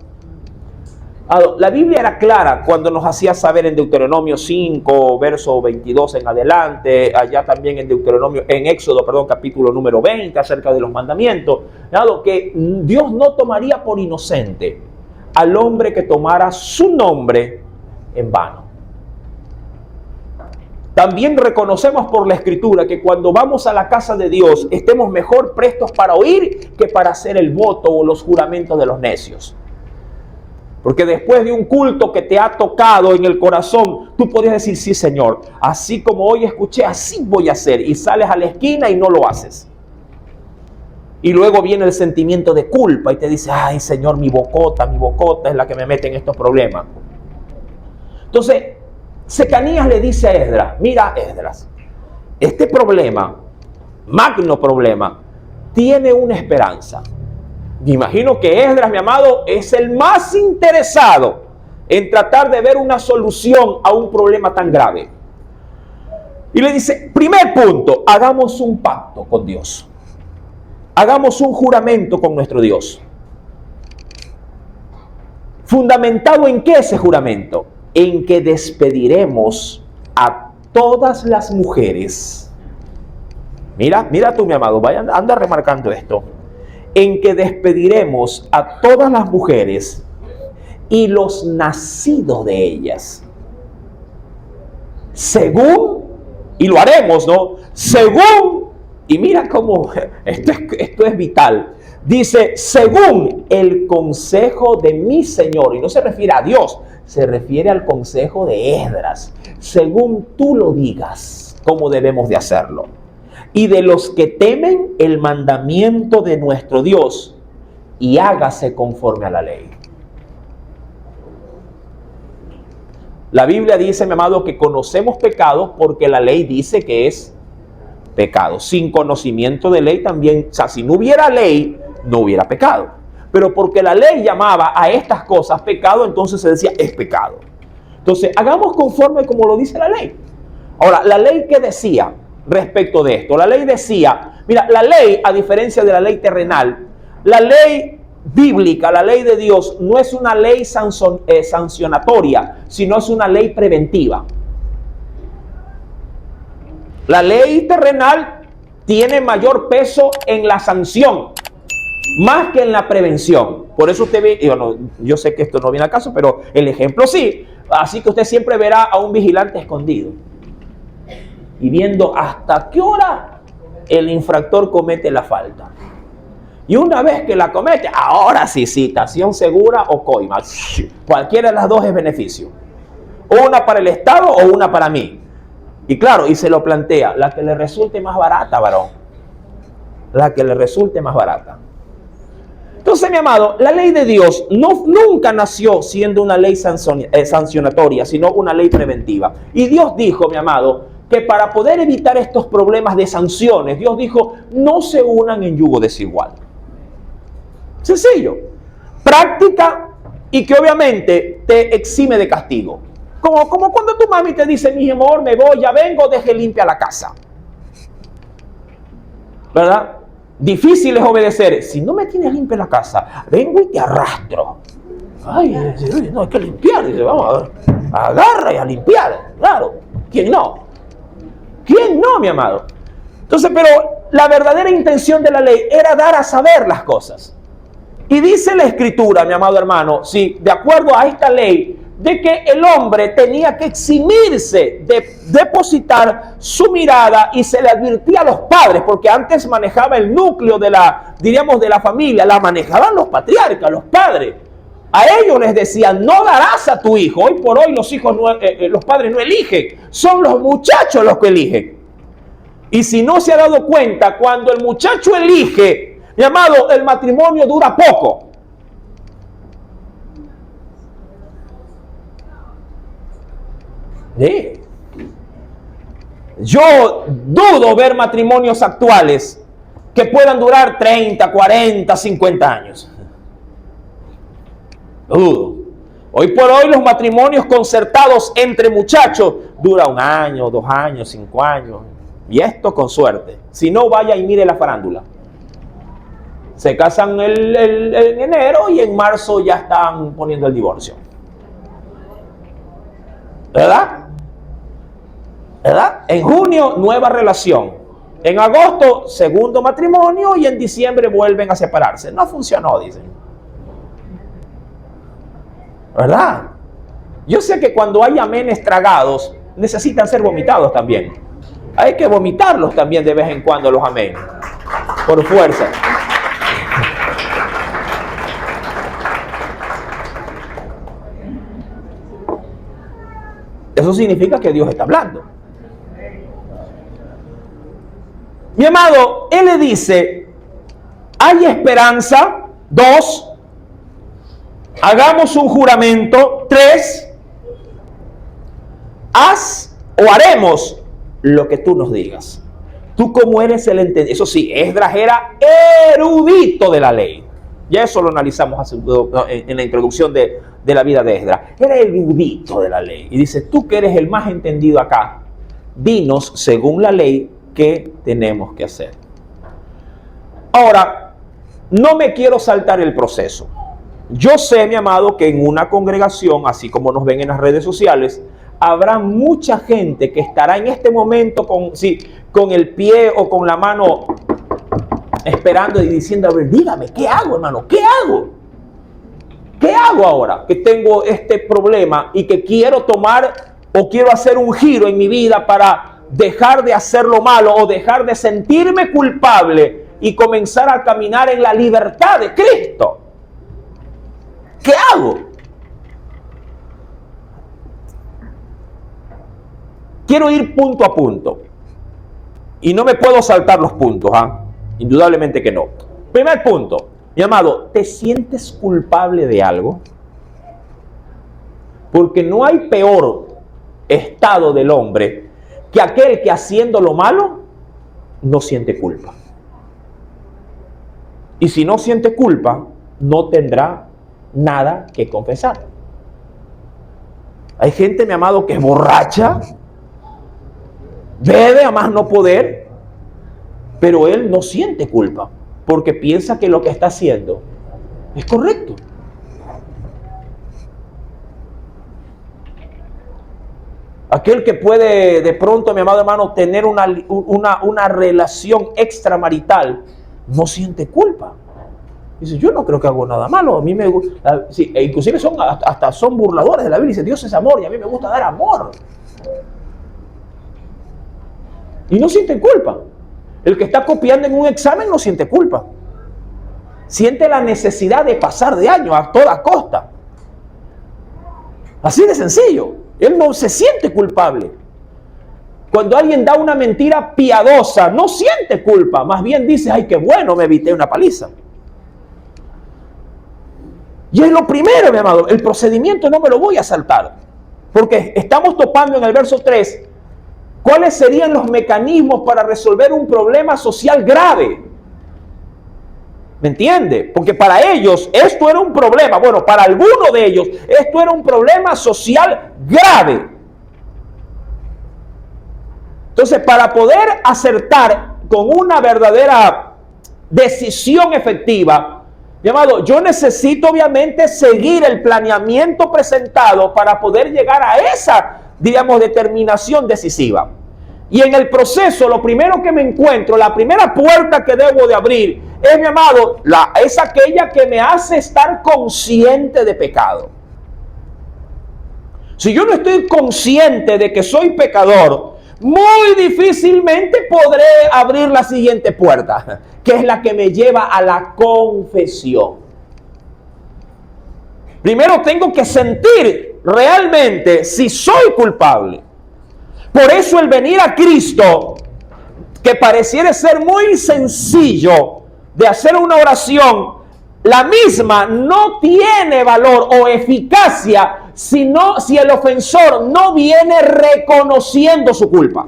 [SPEAKER 1] La Biblia era clara cuando nos hacía saber en Deuteronomio 5, verso 22 en adelante, allá también en Éxodo, capítulo número 20, acerca de los mandamientos, que Dios no tomaría por inocente al hombre que tomara su nombre en vano. También reconocemos por la Escritura que cuando vamos a la casa de Dios, estemos mejor prestos para oír que para hacer el voto o los juramentos de los necios. Porque después de un culto que te ha tocado en el corazón, tú podrías decir, sí, Señor, así como hoy escuché, así voy a hacer. Y sales a la esquina y no lo haces. Y luego viene el sentimiento de culpa y te dice, ay, Señor, mi bocota es la que me mete en estos problemas. Entonces, Secanías le dice a Esdras, mira, Esdras, este problema, magno problema, tiene una esperanza. Me imagino que Esdras, mi amado, es el más interesado en tratar de ver una solución a un problema tan grave. Y le dice, primer punto, hagamos un pacto con Dios. Hagamos un juramento con nuestro Dios. ¿Fundamentado en qué ese juramento? En que despediremos a todas las mujeres. Mira tú, mi amado, anda remarcando esto. En que despediremos a todas las mujeres y los nacidos de ellas. Según, y lo haremos, ¿no? Según, y mira cómo, esto es vital. Dice, según el consejo de mi Señor, y no se refiere a Dios, se refiere al consejo de Esdras. Según tú lo digas, cómo debemos de hacerlo. Y de los que temen el mandamiento de nuestro Dios, y hágase conforme a la ley. La Biblia dice, mi amado, que conocemos pecados porque la ley dice que es pecado. Sin conocimiento de ley también, o sea, si no hubiera ley, no hubiera pecado. Pero porque la ley llamaba a estas cosas pecado, entonces se decía, es pecado. Entonces, hagamos conforme como lo dice la ley. Ahora, la ley, ¿qué decía respecto de esto? La ley decía, mira, la ley, a diferencia de la ley terrenal, la ley bíblica, la ley de Dios, no es una ley sancionatoria, sino es una ley preventiva. La ley terrenal tiene mayor peso en la sanción, más que en la prevención. Por eso usted ve, yo sé que esto no viene al caso, pero el ejemplo sí. Así que usted siempre verá a un vigilante escondido y viendo hasta qué hora el infractor comete la falta. Y una vez que la comete, ahora sí, citación segura o coima. Cualquiera de las dos es beneficio. Una para el Estado o una para mí. Y claro, y se lo plantea, la que le resulte más barata, varón. La que le resulte más barata. Entonces, mi amado, la ley de Dios nunca nació siendo una ley sancionatoria, sino una ley preventiva. Y Dios dijo, mi amado, que para poder evitar estos problemas de sanciones, Dios dijo, no se unan en yugo desigual. Sencillo, práctica y que obviamente te exime de castigo. Como cuando tu mami te dice, mi amor, me voy, ya vengo, deje limpia la casa. ¿Verdad? Difícil es obedecer. Si no me tienes limpia la casa, vengo y te arrastro. Ay, no hay que limpiar. Dice, vamos a ver, agarra y a limpiar. Claro, ¿quién no? ¿Quién no, mi amado? Entonces, pero la verdadera intención de la ley era dar a saber las cosas. Y dice la Escritura, mi amado hermano, sí, de acuerdo a esta ley, de que el hombre tenía que eximirse de depositar su mirada y se le advirtía a los padres, porque antes manejaba el núcleo de la familia, la manejaban los patriarcas, los padres. A ellos les decían, no darás a tu hijo. Hoy por hoy los padres no eligen, son los muchachos los que eligen. Y si no se ha dado cuenta, cuando el muchacho elige, mi amado, el matrimonio dura poco. ¿Sí? Yo dudo ver matrimonios actuales que puedan durar 30, 40, 50 años. Lo dudo. Hoy por hoy los matrimonios concertados entre muchachos dura 1 año, 2 años, 5 años. Y esto con suerte. Si no, vaya y mire la farándula. Se casan en enero y en marzo ya están poniendo el divorcio. ¿Verdad? ¿Verdad? En junio, nueva relación. En agosto, segundo matrimonio y en diciembre vuelven a separarse. No funcionó, dicen. ¿Verdad? Yo sé que cuando hay amenes tragados, necesitan ser vomitados también. Hay que vomitarlos también de vez en cuando los amenes. Por fuerza. Eso significa que Dios está hablando. Mi amado, Él le dice, hay esperanza. 2, hagamos un juramento. 3, haz o haremos lo que tú nos digas. Tú como eres el entendido. Eso sí, Esdras era erudito de la ley. Ya eso lo analizamos en la introducción de la vida de Esdras. Era erudito de la ley. Y dice, tú que eres el más entendido acá, dinos según la ley qué tenemos que hacer. Ahora, no me quiero saltar el proceso. Yo sé, mi amado, que en una congregación, así como nos ven en las redes sociales, habrá mucha gente que estará en este momento con el pie o con la mano esperando y diciendo, a ver, dígame, ¿qué hago, hermano? ¿Qué hago? ¿Qué hago ahora que tengo este problema y que quiero tomar o quiero hacer un giro en mi vida para dejar de hacer lo malo o dejar de sentirme culpable y comenzar a caminar en la libertad de Cristo? ¿Qué hago? Quiero ir punto a punto y no me puedo saltar los puntos, ¿ah? Indudablemente que no. Primer punto, mi amado, ¿te sientes culpable de algo? Porque no hay peor estado del hombre que aquel que haciendo lo malo no siente culpa. Y si no siente culpa, no tendrá nada que confesar. Hay gente, mi amado, que es borracha, bebe a más no poder, pero él no siente culpa porque piensa que lo que está haciendo es correcto. Aquel que puede de pronto, mi amado hermano, tener una relación extramarital, no siente culpa. Dice, yo no creo que hago nada malo, a mí me gusta, sí, e inclusive hasta son burladores de la Biblia, dice, Dios es amor y a mí me gusta dar amor. Y no siente culpa. El que está copiando en un examen no siente culpa. Siente la necesidad de pasar de año a toda costa. Así de sencillo. Él no se siente culpable. Cuando alguien da una mentira piadosa, no siente culpa. Más bien dice, ay, qué bueno, me evité una paliza. Y es lo primero, mi amado. El procedimiento no me lo voy a saltar. Porque estamos topando en el verso 3. ¿Cuáles serían los mecanismos para resolver un problema social grave? ¿Me entiende? Porque para ellos esto era un problema. Bueno, para algunos de ellos esto era un problema social grave. Entonces, para poder acertar con una verdadera decisión efectiva, llamado, yo necesito obviamente seguir el planeamiento presentado para poder llegar a esa, digamos, determinación decisiva. Y en el proceso, lo primero que me encuentro, la primera puerta que debo de abrir es, mi amado, es aquella que me hace estar consciente de pecado. Si yo no estoy consciente de que soy pecador, muy difícilmente podré abrir la siguiente puerta, que es la que me lleva a la confesión. Primero tengo que sentir realmente si soy culpable. Por eso el venir a Cristo, que pareciera ser muy sencillo de hacer una oración, la misma no tiene valor o eficacia si el ofensor no viene reconociendo su culpa.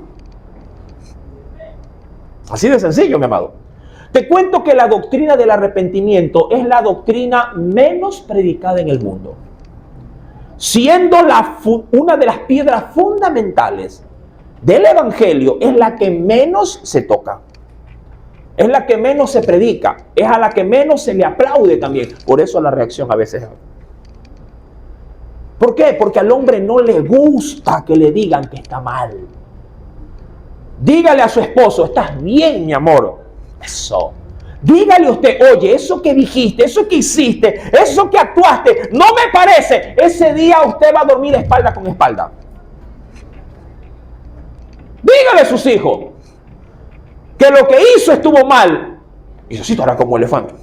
[SPEAKER 1] Así de sencillo, mi amado. Te cuento que la doctrina del arrepentimiento es la doctrina menos predicada en el mundo, siendo una de las piedras fundamentales del evangelio. Es la que menos se toca, es la que menos se predica, es a la que menos se le aplaude también. Por eso la reacción a veces. ¿Por qué? Porque al hombre no le gusta que le digan que está mal. Dígale a su esposo, estás bien, mi amor. Eso. Dígale usted, oye, eso que dijiste, eso que hiciste, eso que actuaste, no me parece. Ese día usted va a dormir espalda con espalda. Dígale a sus hijos que lo que hizo estuvo mal. Y eso sí estará como elefante.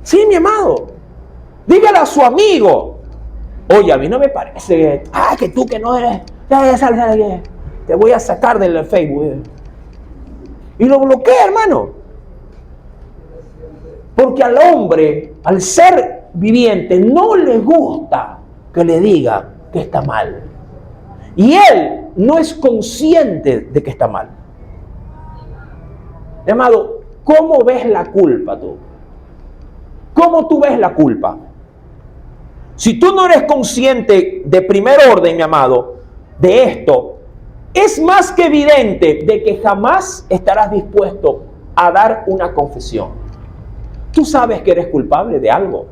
[SPEAKER 1] Sí, mi amado. Dígale a su amigo, oye, a mí no me parece que tú que no eres, te voy a sacar del Facebook. Y lo bloquea, hermano. Porque al hombre, al ser viviente, no le gusta que le diga que está mal. Y él no es consciente de que está mal. Amado, ¿cómo ves la culpa tú? ¿Cómo tú ves la culpa? Si tú no eres consciente de primer orden, mi amado, de esto, es más que evidente de que jamás estarás dispuesto a dar una confesión. Tú sabes que eres culpable de algo.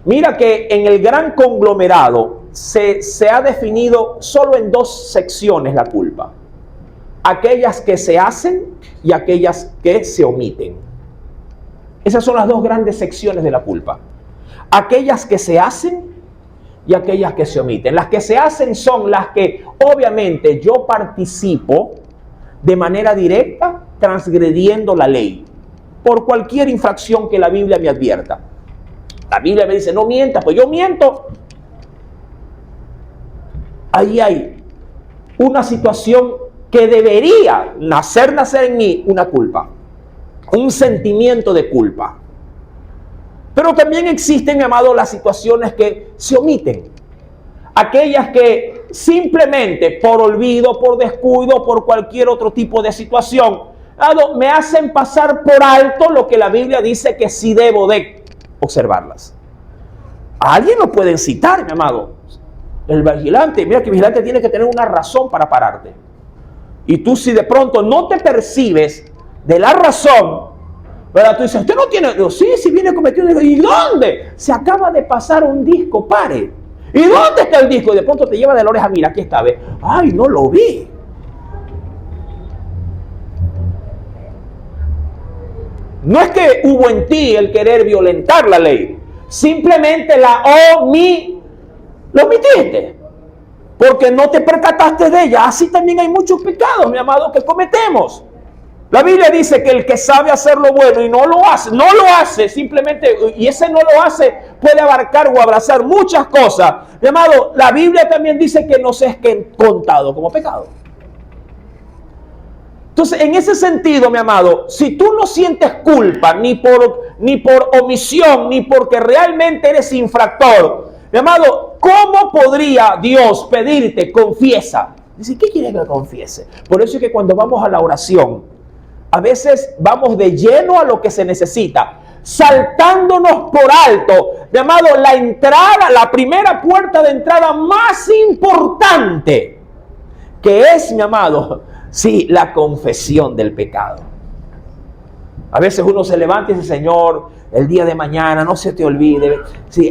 [SPEAKER 1] Mira que en el gran conglomerado se ha definido solo en dos secciones la culpa. Aquellas que se hacen y aquellas que se omiten. Esas son las dos grandes secciones de la culpa. Aquellas que se hacen y aquellas que se omiten. Las que se hacen son las que obviamente yo participo de manera directa transgrediendo la ley por cualquier infracción que la Biblia me advierta. La Biblia me dice no mientas, pues yo miento. Ahí hay una situación que debería nacer en mí una culpa. un sentimiento de culpa. Pero también existen, mi amado, las situaciones que se omiten. Aquellas que simplemente por olvido, por descuido, por cualquier otro tipo de situación, me hacen pasar por alto lo que la Biblia dice que sí debo de observarlas. Alguien lo puede citar, mi amado. El vigilante, mira que el vigilante tiene que tener una razón para pararte. Y tú, si de pronto no te percibes de la razón, ¿verdad? Tú dices, usted no tiene, sí viene cometiendo. ¿Y dónde? Se acaba de pasar un disco, pare. ¿Y dónde está el disco? Y de pronto te lleva de la oreja, mira, aquí está, ve. Ay, no lo vi. No es que hubo en ti el querer violentar la ley, simplemente lo omitiste, porque no te percataste de ella. Así también hay muchos pecados, mi amado, que cometemos. La Biblia dice que el que sabe hacer lo bueno y no lo hace simplemente, y ese no lo hace, puede abarcar o abrazar muchas cosas. Mi amado, la Biblia también dice que nos es contado como pecado. Entonces, en ese sentido, mi amado, si tú no sientes culpa, ni por omisión, ni porque realmente eres infractor, mi amado, ¿cómo podría Dios pedirte confiesa? Dice, ¿qué quiere que confiese? Por eso es que cuando vamos a la oración, a veces vamos de lleno a lo que se necesita, saltándonos por alto, mi amado, la entrada, la primera puerta de entrada más importante, que es, mi amado, sí, la confesión del pecado. A veces uno se levanta y dice, Señor, el día de mañana no se te olvide, sí,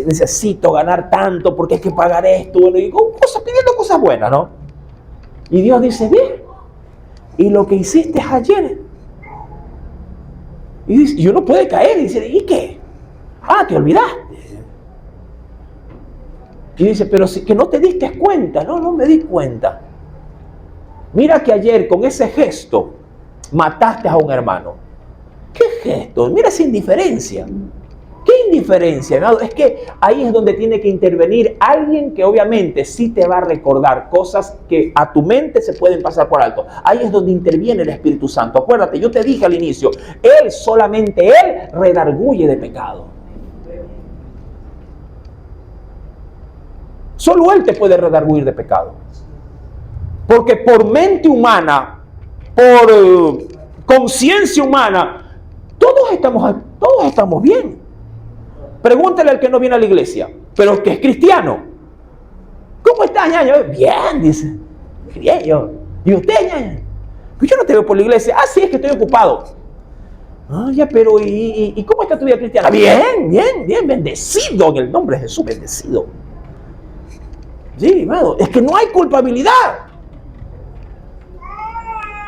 [SPEAKER 1] necesito ganar tanto porque hay que pagar esto, bueno, y pidiendo cosas buenas, ¿no? Y Dios dice, bien, y lo que hiciste ayer. Y uno puede caer y dice, ¿y qué? Te olvidaste. Y dice, pero si que no te diste cuenta. No me di cuenta. Mira que ayer con ese gesto mataste a un hermano. ¿Qué gesto? Mira esa indiferencia. ¿Qué indiferencia? ¿No? Es que ahí es donde tiene que intervenir alguien que obviamente sí te va a recordar cosas que a tu mente se pueden pasar por alto. Ahí es donde interviene el Espíritu Santo. Acuérdate, yo te dije al inicio, solamente Él redarguye de pecado. Solo Él te puede redarguir de pecado. Porque por mente humana, por conciencia humana, todos estamos bien. Pregúntale al que no viene a la iglesia, pero que es cristiano. ¿Cómo estás, ñaño? Bien, dice. Bien, yo. ¿Y usted, ñaño? Pues yo no te veo por la iglesia. Sí, es que estoy ocupado. Pero ¿y cómo está tu vida cristiana? Bien, bendecido en el nombre de Jesús, bendecido. Sí, hermano, es que no hay culpabilidad.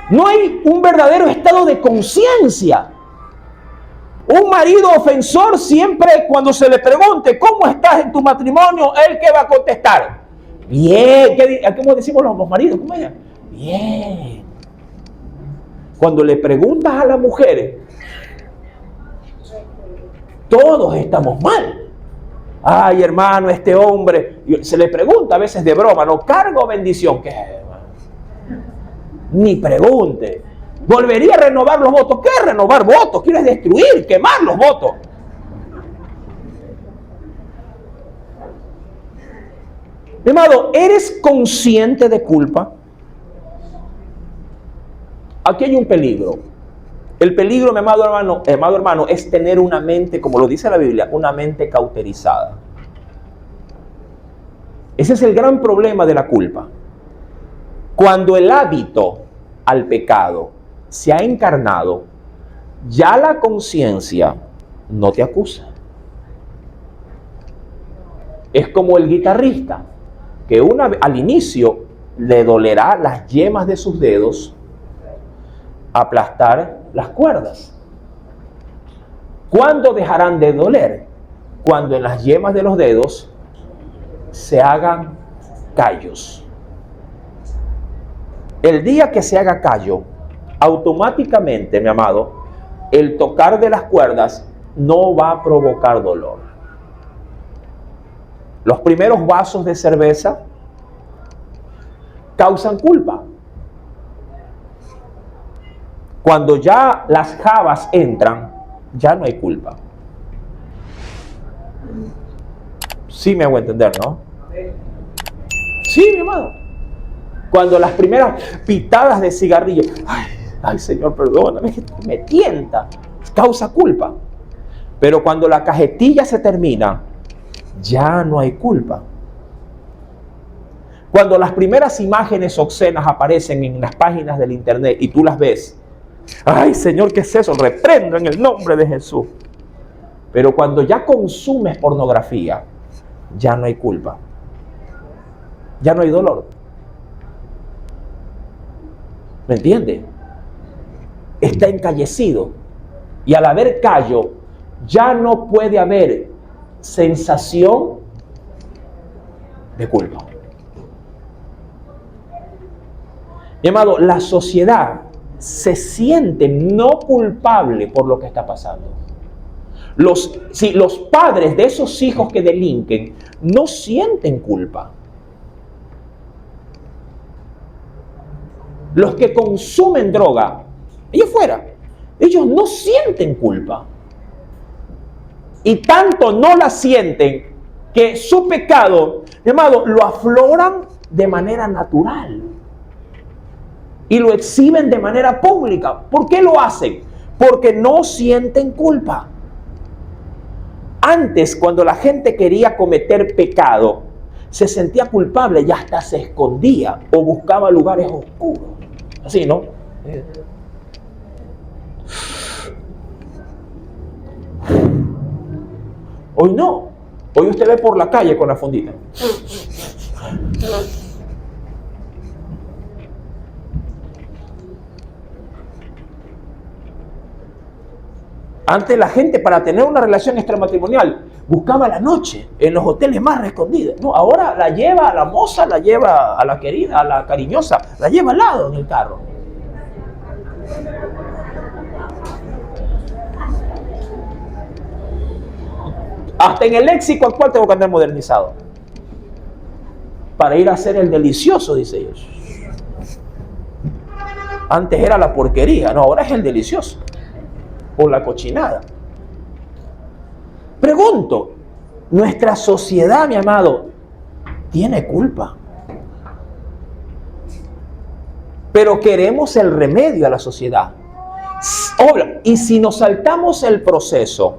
[SPEAKER 1] No hay un verdadero estado de conciencia. Un marido ofensor siempre cuando se le pregunte ¿cómo estás en tu matrimonio? ¿Él qué va a contestar? Bien. ¿Cómo decimos los maridos? ¿Cómo es? Bien. Cuando le preguntas a las mujeres, todos estamos mal. Ay, hermano, este hombre, se le pregunta a veces de broma, ¿no? ¿Cargo o bendición? ¿Qué? Ni pregunte. ¿Volvería a renovar los votos? ¿Qué renovar votos? ¿Quieres destruir, quemar los votos? Mi amado, ¿eres consciente de culpa? Aquí hay un peligro. El peligro, mi amado hermano, es tener una mente, como lo dice la Biblia, una mente cauterizada. Ese es el gran problema de la culpa. Cuando el hábito al pecado se ha encarnado, ya la conciencia no te acusa. Es como el guitarrista, que al inicio le dolerá las yemas de sus dedos aplastar las cuerdas. ¿Cuándo dejarán de doler? Cuando en las yemas de los dedos se hagan callos. El día que se haga callo, automáticamente, mi amado, el tocar de las cuerdas no va a provocar dolor. Los primeros vasos de cerveza causan culpa. Cuando ya las jabas entran, ya no hay culpa. Sí me hago entender, ¿no? Sí, mi amado. Cuando las primeras pitadas de cigarrillo, ay Señor, perdóname, que me tienta, causa culpa. Pero cuando la cajetilla se termina, ya no hay culpa. Cuando las primeras imágenes obscenas aparecen en las páginas del internet y tú las ves, ay Señor, ¿qué es eso? Reprendo en el nombre de Jesús. Pero cuando ya consumes pornografía, ya no hay culpa. Ya no hay dolor. ¿Me entiende? Está encallecido. Y al haber callo, ya no puede haber sensación de culpa. Mi amado, la sociedad se siente no culpable por lo que está pasando. Los padres de esos hijos que delinquen no sienten culpa. Los que consumen droga, ellos fuera, ellos no sienten culpa. Y tanto no la sienten que su pecado, mi amado, lo afloran de manera natural. Y lo exhiben de manera pública. ¿Por qué lo hacen? Porque no sienten culpa. Antes, cuando la gente quería cometer pecado, se sentía culpable y hasta se escondía o buscaba lugares oscuros. Así, ¿no? Hoy no. Hoy usted ve por la calle con la fondita. Antes la gente, para tener una relación extramatrimonial, buscaba la noche en los hoteles más escondidos. No, ahora la lleva a la moza, la lleva a la querida, a la cariñosa, la lleva al lado en el carro. Hasta en el léxico actual tengo que andar modernizado. Para ir a hacer el delicioso, dice ellos. Antes era la porquería, no, ahora es el delicioso. O la cochinada. Pregunto, ¿nuestra sociedad, mi amado, tiene culpa? Pero queremos el remedio a la sociedad. Y si nos saltamos el proceso,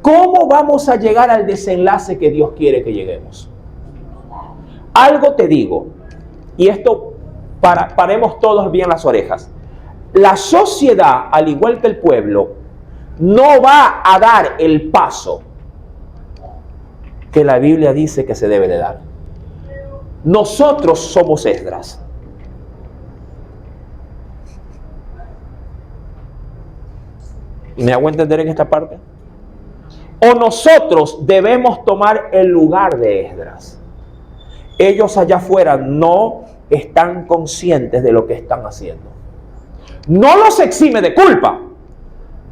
[SPEAKER 1] ¿cómo vamos a llegar al desenlace que Dios quiere que lleguemos? Algo te digo, y esto paremos todos bien las orejas. La sociedad, al igual que el pueblo, no va a dar el paso que la Biblia dice que se debe de dar. Nosotros somos Esdras. ¿Me hago entender en esta parte? O nosotros debemos tomar el lugar de Esdras. Ellos allá afuera no están conscientes de lo que están haciendo. No los exime de culpa,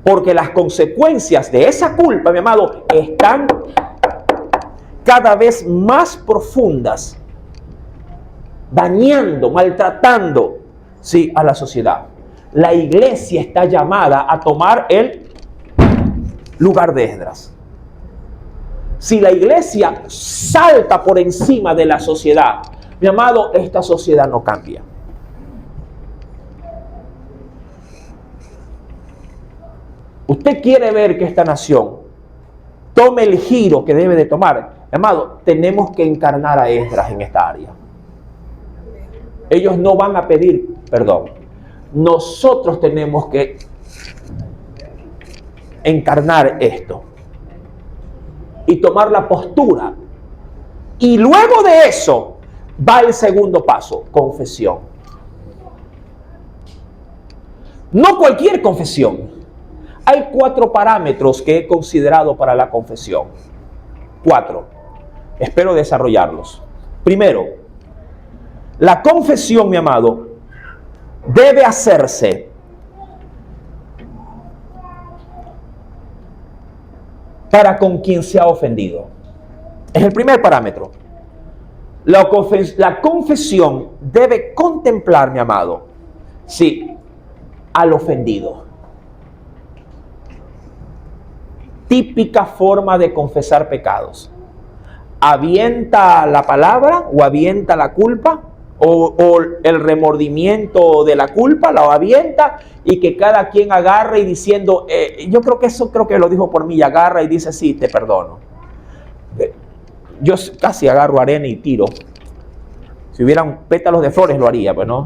[SPEAKER 1] porque las consecuencias de esa culpa, mi amado, están cada vez más profundas, dañando, maltratando, sí, a la sociedad. La iglesia está llamada a tomar el lugar de Esdras. Si la iglesia salta por encima de la sociedad, mi amado, esta sociedad no cambia. Usted quiere ver que esta nación tome el giro que debe de tomar. Amado, tenemos que encarnar a Esdras en esta área. Ellos no van a pedir perdón. Nosotros tenemos que encarnar esto y tomar la postura. Y luego de eso va el segundo paso, confesión. No cualquier confesión. Hay 4 parámetros que he considerado para la confesión. 4. Espero desarrollarlos. Primero, la confesión, mi amado, debe hacerse para con quien se ha ofendido. Es el primer parámetro. La confesión debe contemplar, mi amado, sí, al ofendido. Típica forma de confesar pecados. Avienta la palabra o avienta la culpa o el remordimiento de la culpa, la avienta y que cada quien agarre y diciendo, yo creo que lo dijo por mí, y agarra y dice, sí, te perdono. Yo casi agarro arena y tiro. Si hubieran pétalos de flores lo haría, pues no.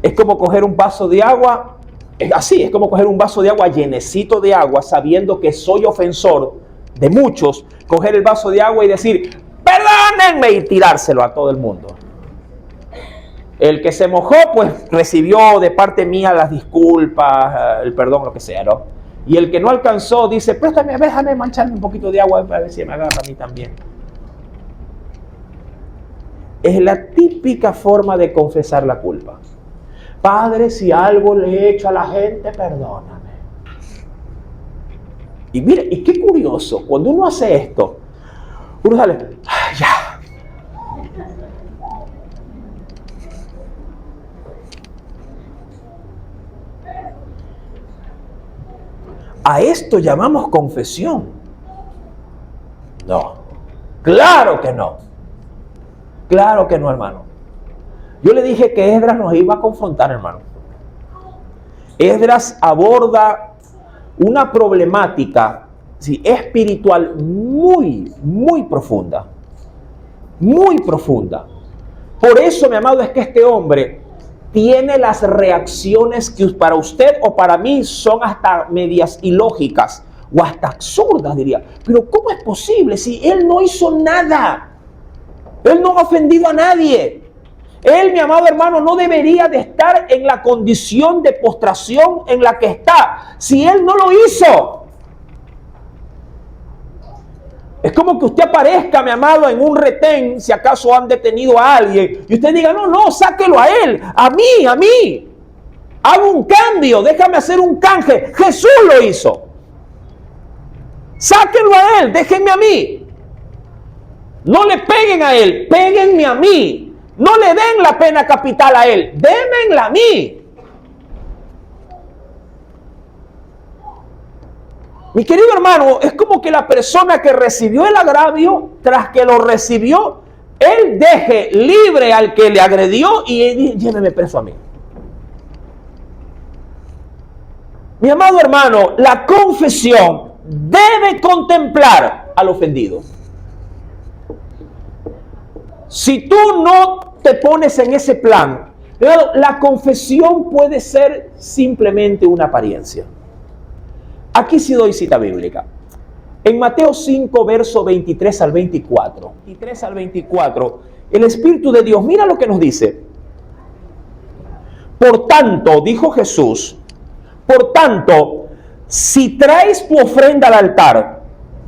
[SPEAKER 1] Es como coger un vaso de agua, es como coger un vaso de agua llenecito de agua, sabiendo que soy ofensor de muchos, coger el vaso de agua y decir, perdónenme, y tirárselo a todo el mundo. El que se mojó, pues recibió de parte mía las disculpas, el perdón, lo que sea, ¿no? Y el que no alcanzó dice, préstame, déjame mancharme un poquito de agua para ver si me agarra a mí también. Es la típica forma de confesar la culpa. Padre, si algo le he hecho a la gente, perdóname. Y mire, y qué curioso, cuando uno hace esto, uno sale, ya. A esto llamamos confesión. No, claro que no. Claro que no, hermano. Yo le dije que Esdras nos iba a confrontar, hermano. Esdras aborda una problemática, sí, espiritual muy, muy profunda. Muy profunda. Por eso, mi amado, es que este hombre tiene las reacciones que para usted o para mí son hasta medias ilógicas o hasta absurdas, diría. Pero ¿cómo es posible si él no hizo nada? Él no ha ofendido a nadie. Él, mi amado hermano, no debería de estar en la condición de postración en la que está, si él no lo hizo. Es como que usted aparezca, mi amado, en un retén, si acaso han detenido a alguien, y usted diga, no, sáquelo a él, a mí. Hago un cambio, déjame hacer un canje. Jesús lo hizo. Sáquenlo a él, déjenme a mí. No le peguen a él, péguenme a mí. No le den la pena capital a él, démenla a mí. Mi querido hermano, es como que la persona que recibió el agravio, tras que lo recibió, él deje libre al que le agredió y lléveme preso a mí. Mi amado hermano, la confesión debe contemplar al ofendido. Si tú no te pones en ese plan, la confesión puede ser simplemente una apariencia. Aquí sí doy cita bíblica. En Mateo 5, verso 23 al 24. 23 al 24, el Espíritu de Dios, mira lo que nos dice. Por tanto, dijo Jesús, por tanto, si traes tu ofrenda al altar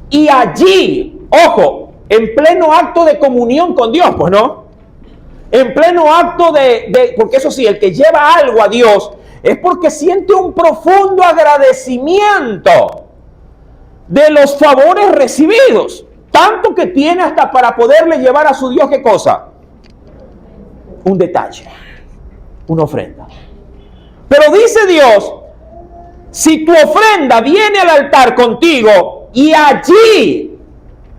[SPEAKER 1] y allí, ojo, en pleno acto de comunión con Dios, pues no, en pleno acto porque eso sí, el que lleva algo a Dios es porque siente un profundo agradecimiento de los favores recibidos, tanto que tiene hasta para poderle llevar a su Dios, ¿qué cosa? Un detalle, una ofrenda. Pero dice Dios, si tu ofrenda viene al altar contigo y allí,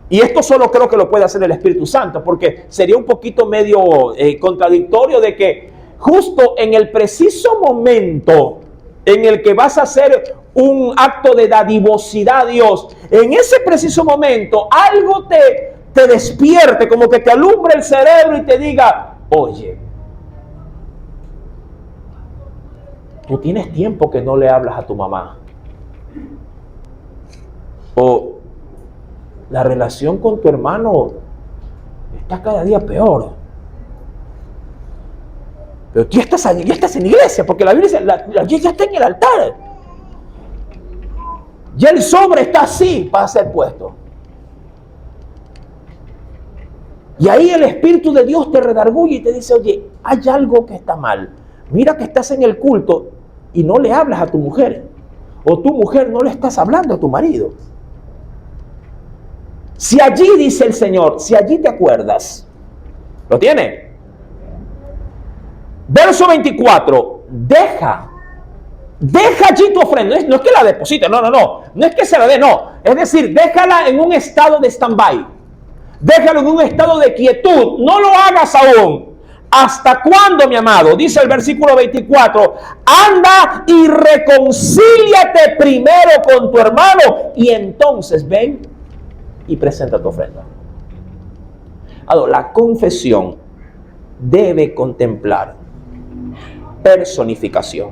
[SPEAKER 1] y esto solo creo que lo puede hacer el Espíritu Santo, porque sería un poquito medio contradictorio de que justo en el preciso momento en el que vas a hacer un acto de dadivosidad a Dios, en ese preciso momento algo te despierte, como que te alumbre el cerebro y te diga, oye, tú tienes tiempo que no le hablas a tu mamá. O la relación con tu hermano está cada día peor. Pero tú ya estás en iglesia, porque la Biblia dice, ya está en el altar. Ya el sobre está así para ser puesto. Y ahí el Espíritu de Dios te redarguye y te dice, oye, hay algo que está mal. Mira que estás en el culto y no le hablas a tu mujer. O tu mujer no le estás hablando a tu marido. Si allí, dice el Señor, si allí te acuerdas, ¿lo tiene? Verso 24, deja allí tu ofrenda. No es que la deposite, no es que se la dé, no. Es decir, déjala en un estado de stand-by. Déjalo en un estado de quietud. No lo hagas aún. ¿Hasta cuándo, mi amado? Dice el versículo 24. Anda y reconcíliate primero con tu hermano y entonces ven y presenta tu ofrenda. La confesión debe contemplar personificación.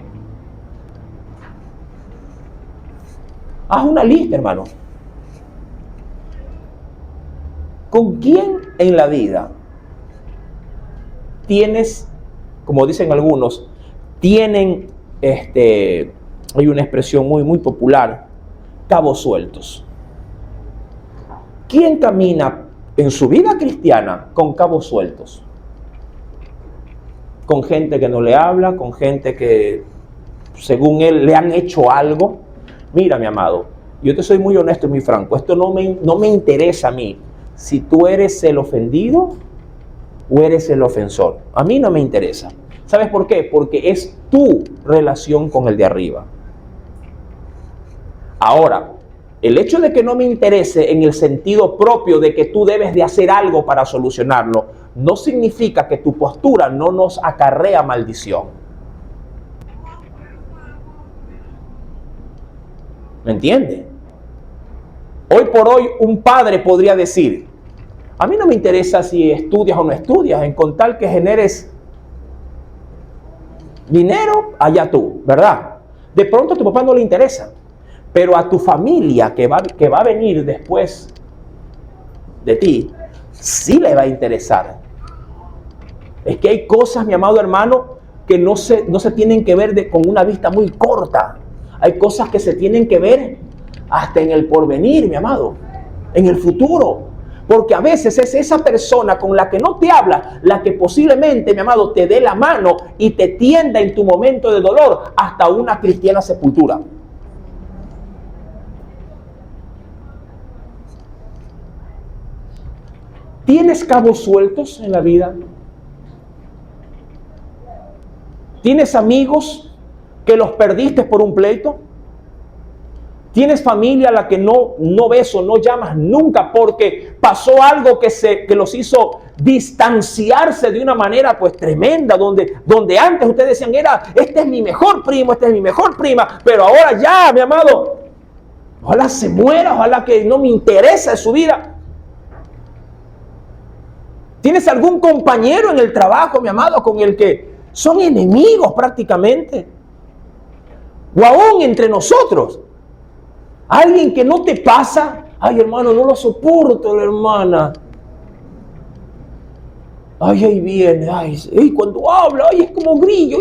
[SPEAKER 1] Haz una lista, hermano. ¿Con quién en la vida tienes, como dicen algunos, tienen, hay una expresión muy popular, cabos sueltos? ¿Quién camina en su vida cristiana con cabos sueltos? Con gente que no le habla, con gente que, según él, le han hecho algo. Mira, mi amado, yo te soy muy honesto y muy franco. Esto no me interesa a mí si tú eres el ofendido o eres el ofensor. A mí no me interesa. ¿Sabes por qué? Porque es tu relación con el de arriba. Ahora, el hecho de que no me interese en el sentido propio de que tú debes de hacer algo para solucionarlo, no significa que tu postura no nos acarrea maldición. ¿Me entiendes? Hoy por hoy un padre podría decir, a mí no me interesa si estudias o no estudias, en con tal que generes dinero, allá tú, ¿verdad? De pronto a tu papá no le interesa, pero a tu familia que va a venir después de ti, sí le va a interesar. Es que hay cosas, mi amado hermano, que no se tienen que ver con una vista muy corta. Hay cosas que se tienen que ver hasta en el porvenir, mi amado, en el futuro. Porque a veces es esa persona con la que no te habla, la que posiblemente, mi amado, te dé la mano y te tienda en tu momento de dolor hasta una cristiana sepultura. ¿Tienes cabos sueltos en la vida? ¿Tienes amigos que los perdiste por un pleito? ¿Tienes familia a la que no ves o no llamas nunca porque pasó algo que los hizo distanciarse de una manera pues tremenda? Donde antes ustedes decían, este es mi mejor primo, esta es mi mejor prima, pero ahora ya, mi amado, ojalá se muera, ojalá que no me interese su vida. ¿Tienes algún compañero en el trabajo, mi amado, con el que son enemigos prácticamente? O aún entre nosotros. Alguien que no te pasa, ay hermano, no lo soporto, la hermana. Ay, ahí viene, ay, cuando habla, ay, es como grillo.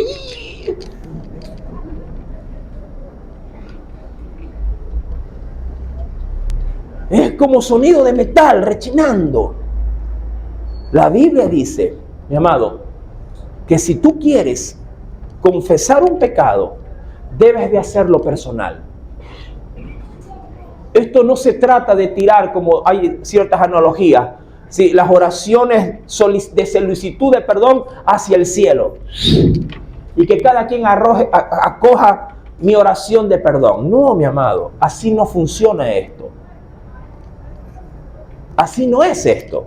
[SPEAKER 1] Es como sonido de metal rechinando. La Biblia dice, mi amado, que si tú quieres confesar un pecado, debes de hacerlo personal. Esto no se trata de tirar, como hay ciertas analogías, ¿sí? Las oraciones de solicitud de perdón hacia el cielo. Y que cada quien acoja mi oración de perdón. No, mi amado, así no funciona esto. Así no es esto.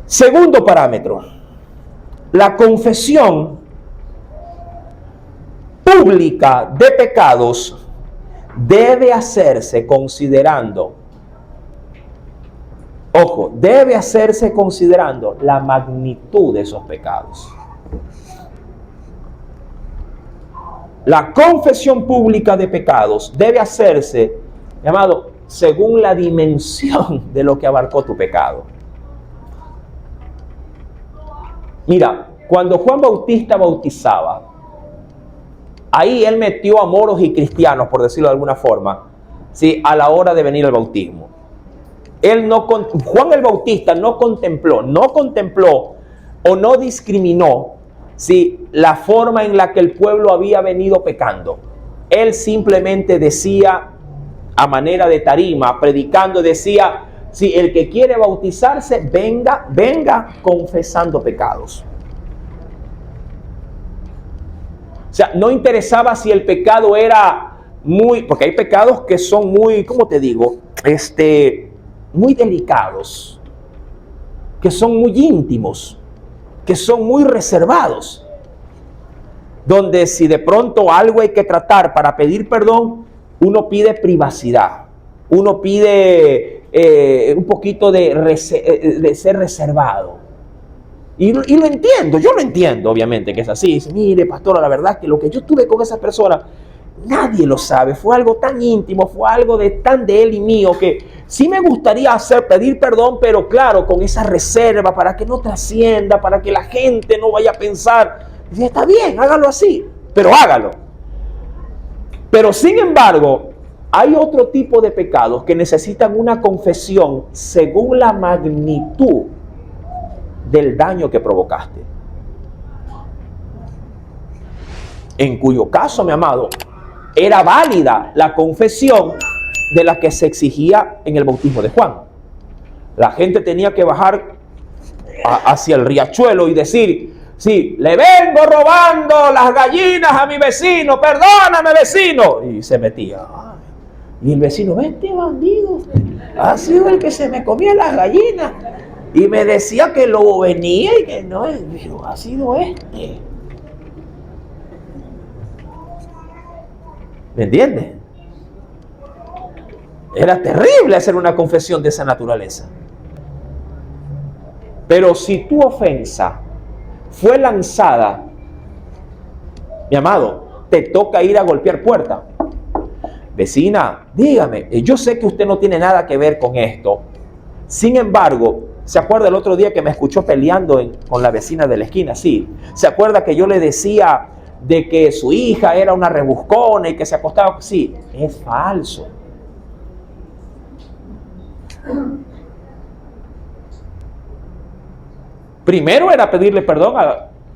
[SPEAKER 1] Segundo parámetro, la confesión pública de pecados debe hacerse considerando, debe hacerse considerando la magnitud de esos pecados. La confesión pública de pecados debe hacerse, llamado, según la dimensión de lo que abarcó tu pecado. Mira, cuando Juan Bautista bautizaba, ahí él metió a moros y cristianos, por decirlo de alguna forma, ¿sí? A la hora de venir al bautismo. Juan el Bautista no contempló o no discriminó, ¿sí? La forma en la que el pueblo había venido pecando. Él simplemente decía, a manera de tarima, predicando, decía, si el que quiere bautizarse, venga confesando pecados. sea, no interesaba si el pecado era muy, porque hay pecados que son muy, ¿cómo te digo? Muy delicados, que son muy íntimos, que son muy reservados, donde si de pronto algo hay que tratar para pedir perdón, uno pide privacidad, uno pide un poquito de ser reservado. Y lo entiendo, yo lo entiendo, obviamente, que es así. Dice, mire, pastora, la verdad es que lo que yo tuve con esa persona, nadie lo sabe. Fue algo tan íntimo, fue algo tan de él y mío, que sí me gustaría pedir perdón, pero claro, con esa reserva, para que no trascienda, para que la gente no vaya a pensar. Dice, está bien, hágalo así, pero hágalo. Pero sin embargo, hay otro tipo de pecados que necesitan una confesión según la magnitud del daño que provocaste. En cuyo caso, mi amado, era válida la confesión de la que se exigía en el bautismo de Juan. La gente tenía que bajar hacia el riachuelo y decir, sí, le vengo robando las gallinas a mi vecino, perdóname, vecino. Y se metía. Y el vecino, vete, bandido, ha sido el que se me comía las gallinas. Y me decía que lo venía y que no, pero ha sido este. ¿Me entiendes? Era terrible hacer una confesión de esa naturaleza. Pero si tu ofensa fue lanzada, mi amado, te toca ir a golpear puerta. Vecina, dígame, yo sé que usted no tiene nada que ver con esto. Sin embargo, ¿se acuerda el otro día que me escuchó peleando con la vecina de la esquina? Sí. ¿Se acuerda que yo le decía de que su hija era una rebuscona y que se acostaba? Sí, es falso. Primero era pedirle perdón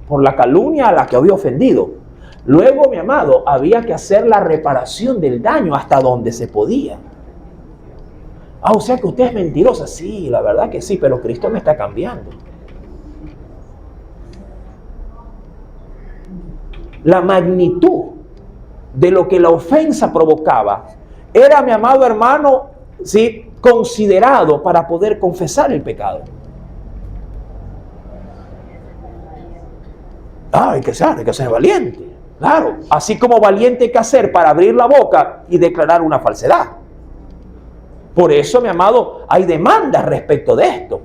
[SPEAKER 1] por la calumnia a la que había ofendido. Luego, mi amado, había que hacer la reparación del daño hasta donde se podía. O sea que usted es mentirosa. Sí, la verdad que sí, pero Cristo me está cambiando. La magnitud de lo que la ofensa provocaba era, mi amado hermano, ¿sí?, considerado para poder confesar el pecado. Hay que ser valiente. Claro, así como valiente hay que hacer para abrir la boca y declarar una falsedad. Por eso, mi amado, hay demandas respecto de esto.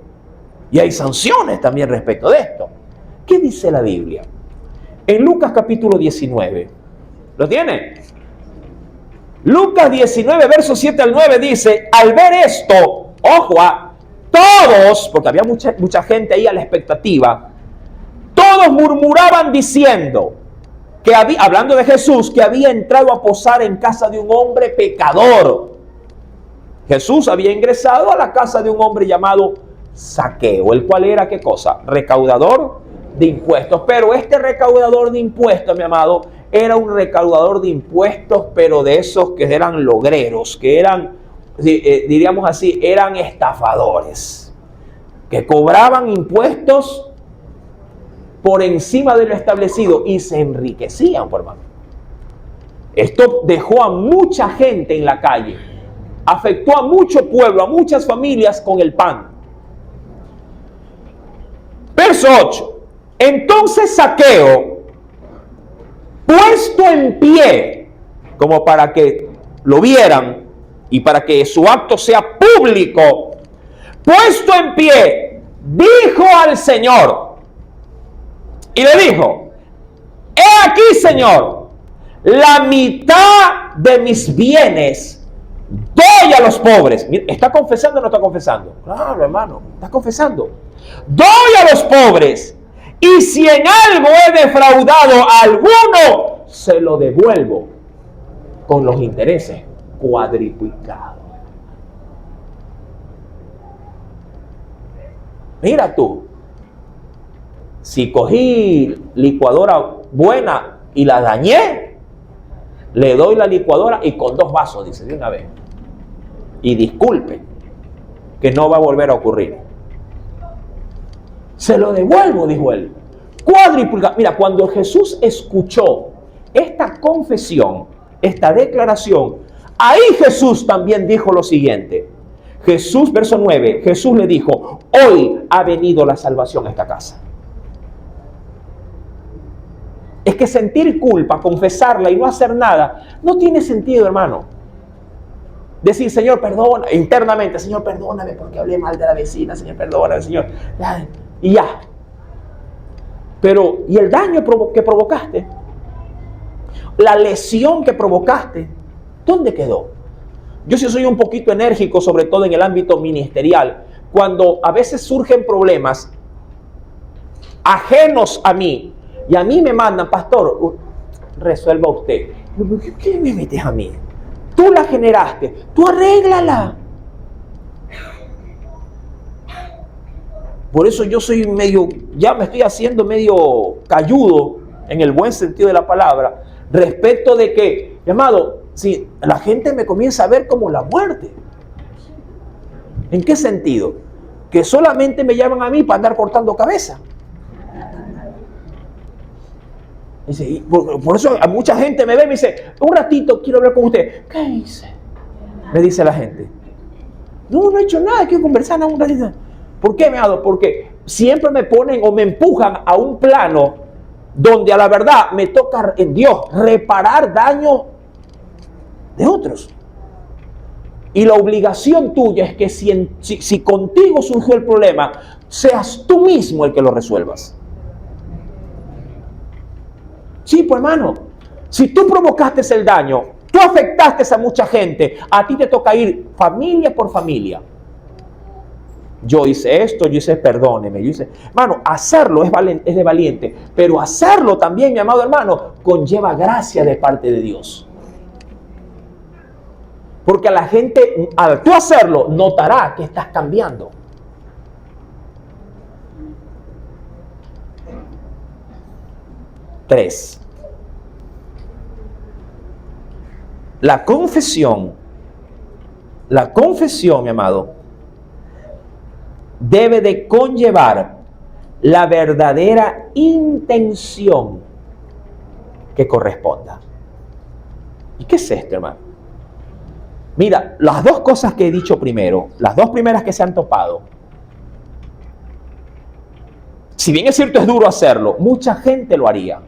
[SPEAKER 1] Y hay sanciones también respecto de esto. ¿Qué dice la Biblia? En Lucas capítulo 19. ¿Lo tiene? Lucas 19, versos 7 al 9 dice, al ver esto, ojo, todos, porque había mucha gente ahí a la expectativa, todos murmuraban diciendo, que hablando de Jesús, que había entrado a posar en casa de un hombre pecador. Jesús había ingresado a la casa de un hombre llamado Zaqueo, el cual era, ¿qué cosa? Recaudador de impuestos. Pero este recaudador de impuestos, mi amado, era un recaudador de impuestos, pero de esos que eran logreros, que eran, diríamos así, eran estafadores, que cobraban impuestos por encima de lo establecido y se enriquecían, por hermano. Esto dejó a mucha gente en la calle, afectó a mucho pueblo, a muchas familias con el pan. Verso 8. Entonces Zaqueo, puesto en pie, como para que lo vieran y para que su acto sea público, puesto en pie, dijo al Señor, y le dijo, he aquí, Señor, la mitad de mis bienes doy a los pobres. Mira, ¿está confesando o no está confesando? Claro, hermano, está confesando. Doy a los pobres, y si en algo he defraudado a alguno, se lo devuelvo con los intereses cuadriplicados. Mira tú, si cogí licuadora buena y la dañé, le doy la licuadora y con 2 vasos, dice, de una vez. Y disculpe, que no va a volver a ocurrir. Se lo devuelvo, dijo él. Cuadriplicado. Mira, cuando Jesús escuchó esta confesión, esta declaración, ahí Jesús también dijo lo siguiente. Jesús, verso 9, Jesús le dijo, hoy ha venido la salvación a esta casa. Es que sentir culpa, confesarla y no hacer nada, no tiene sentido, hermano. Decir, Señor, perdona, internamente, Señor, perdóname porque hablé mal de la vecina, Señor, perdóname, Señor. Y ya. Pero, ¿y el daño que provocaste? La lesión que provocaste, ¿dónde quedó? Yo sí soy un poquito enérgico, sobre todo en el ámbito ministerial, cuando a veces surgen problemas ajenos a mí, y a mí me mandan, pastor, resuelva usted. ¿Qué me metes a mí? Tú la generaste, tú arréglala. Por eso yo soy medio, ya me estoy haciendo medio calludo, en el buen sentido de la palabra, respecto de que, mi amado, si la gente me comienza a ver como la muerte. ¿En qué sentido? Que solamente me llaman a mí para andar cortando cabeza. Dice, por eso a mucha gente me ve y me dice, un ratito quiero hablar con usted. ¿Qué hice? Me dice la gente. No he hecho nada, quiero conversar un ratito. ¿Por qué, me hago? Porque siempre me ponen o me empujan a un plano donde a la verdad me toca en Dios reparar daño de otros. Y la obligación tuya es que si contigo surgió el problema, seas tú mismo el que lo resuelvas. Sí, pues hermano, si tú provocaste el daño, tú afectaste a mucha gente, a ti te toca ir familia por familia. Yo hice esto, yo hice, perdóneme, yo hice... Hermano, hacerlo es de valiente, pero hacerlo también, mi amado hermano, conlleva gracia de parte de Dios. Porque a la gente, al tú hacerlo, notará que estás cambiando. Tres. La confesión, mi amado, debe de conllevar la verdadera intención que corresponda. ¿Y qué es esto, hermano? Mira, las dos cosas que he dicho primero, las dos primeras que se han topado, si bien es cierto es duro hacerlo, mucha gente lo haría.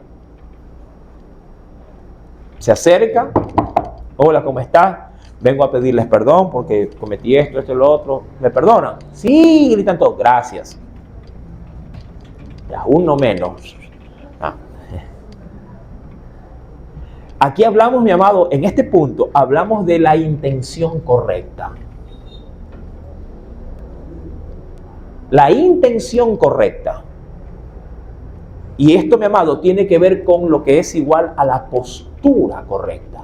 [SPEAKER 1] Se acerca, hola, ¿cómo estás? Vengo a pedirles perdón porque cometí esto y lo otro. ¿Me perdonan? Sí, gritan todos, gracias. Ya, uno menos. Aquí hablamos, mi amado, en este punto, hablamos de la intención correcta. La intención correcta. Y esto, mi amado, tiene que ver con lo que es igual a la postura correcta.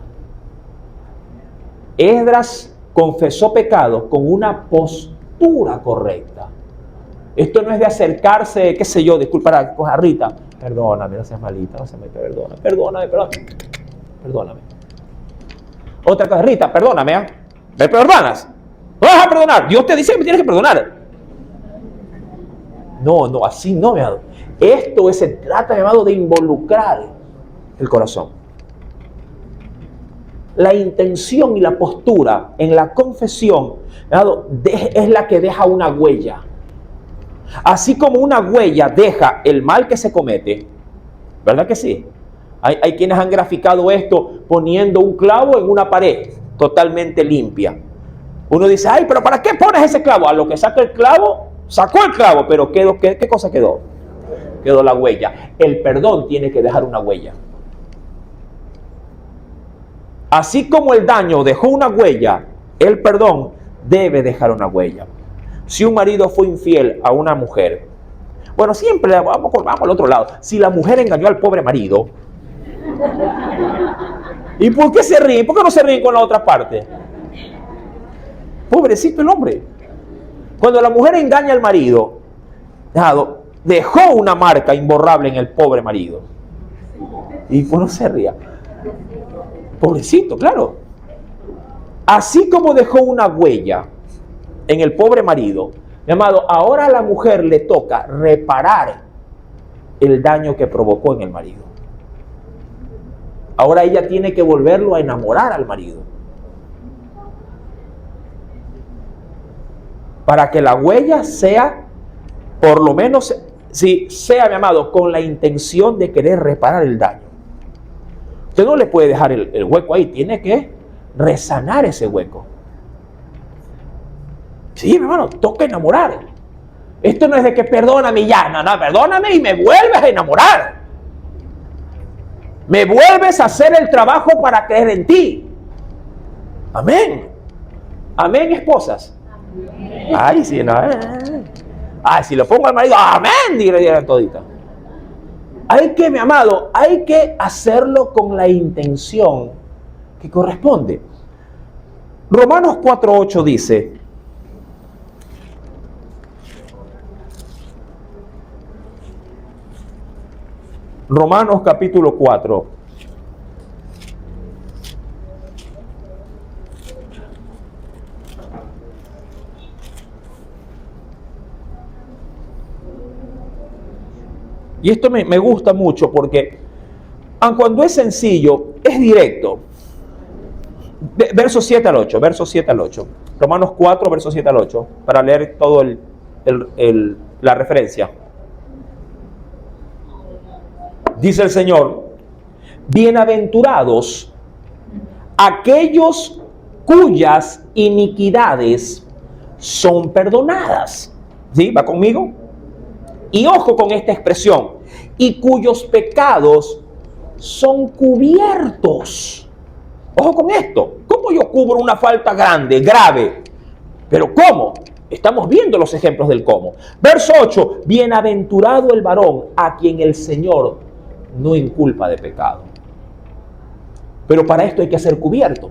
[SPEAKER 1] Esdras confesó pecado con una postura correcta. Esto no es de acercarse, qué sé yo, disculpa, a Rita. Perdóname, no seas malita, no seas malita, perdóname. Perdóname. Otra cosa, Rita, perdóname, ¿eh? ¿Me perdonas? No vas a perdonar. Dios te dice que me tienes que perdonar. No, así no, mi amado. Esto se trata, mi amado, de involucrar el corazón. La intención y la postura en la confesión, mi amado, es la que deja una huella. Así como una huella deja el mal que se comete, ¿verdad que sí? Hay quienes han graficado esto poniendo un clavo en una pared totalmente limpia. Uno dice, ay, pero ¿para qué pones ese clavo? A lo que saca el clavo, sacó el clavo, pero ¿qué cosa quedó? Quedó la huella. El perdón tiene que dejar una huella. Así como el daño dejó una huella, el perdón debe dejar una huella. Si un marido fue infiel a una mujer, bueno, siempre vamos al otro lado. Si la mujer engañó al pobre marido, ¿y por qué se ríen? ¿Por qué no se ríen con la otra parte? Pobrecito el hombre. Cuando la mujer engaña al marido, dejó una marca imborrable en el pobre marido. Y pues no se ría. Pobrecito, claro. Así como dejó una huella en el pobre marido, mi amado, ahora a la mujer le toca reparar el daño que provocó en el marido. Ahora ella tiene que volverlo a enamorar al marido. Para que la huella sea, por lo menos, si sea, mi amado, con la intención de querer reparar el daño. Usted no le puede dejar el hueco ahí, tiene que resanar ese hueco. Sí, mi hermano, toca enamorar. Esto no es de que perdóname ya, no, perdóname y me vuelves a enamorar. Me vuelves a hacer el trabajo para creer en ti. Amén. Amén, esposas. Ay, sí, no. Ay, si lo pongo al marido, amén, dirían todita. Hay que, mi amado, hay que hacerlo con la intención que corresponde. Romanos 4:8 dice: Romanos capítulo 4. Y esto me gusta mucho porque, aun cuando es sencillo, es directo. Versos 7 al 8, versos 7 al 8. Romanos 4, versos 7 al 8, para leer todo la referencia. Dice el Señor: bienaventurados aquellos cuyas iniquidades son perdonadas. ¿Sí? ¿Va conmigo? Y ojo con esta expresión: y cuyos pecados son cubiertos. Ojo con esto. ¿Cómo yo cubro una falta grave? ¿Pero cómo? Estamos viendo los ejemplos del cómo. Verso 8: bienaventurado el varón a quien el Señor no inculpa de pecado. Pero para esto hay que ser cubierto.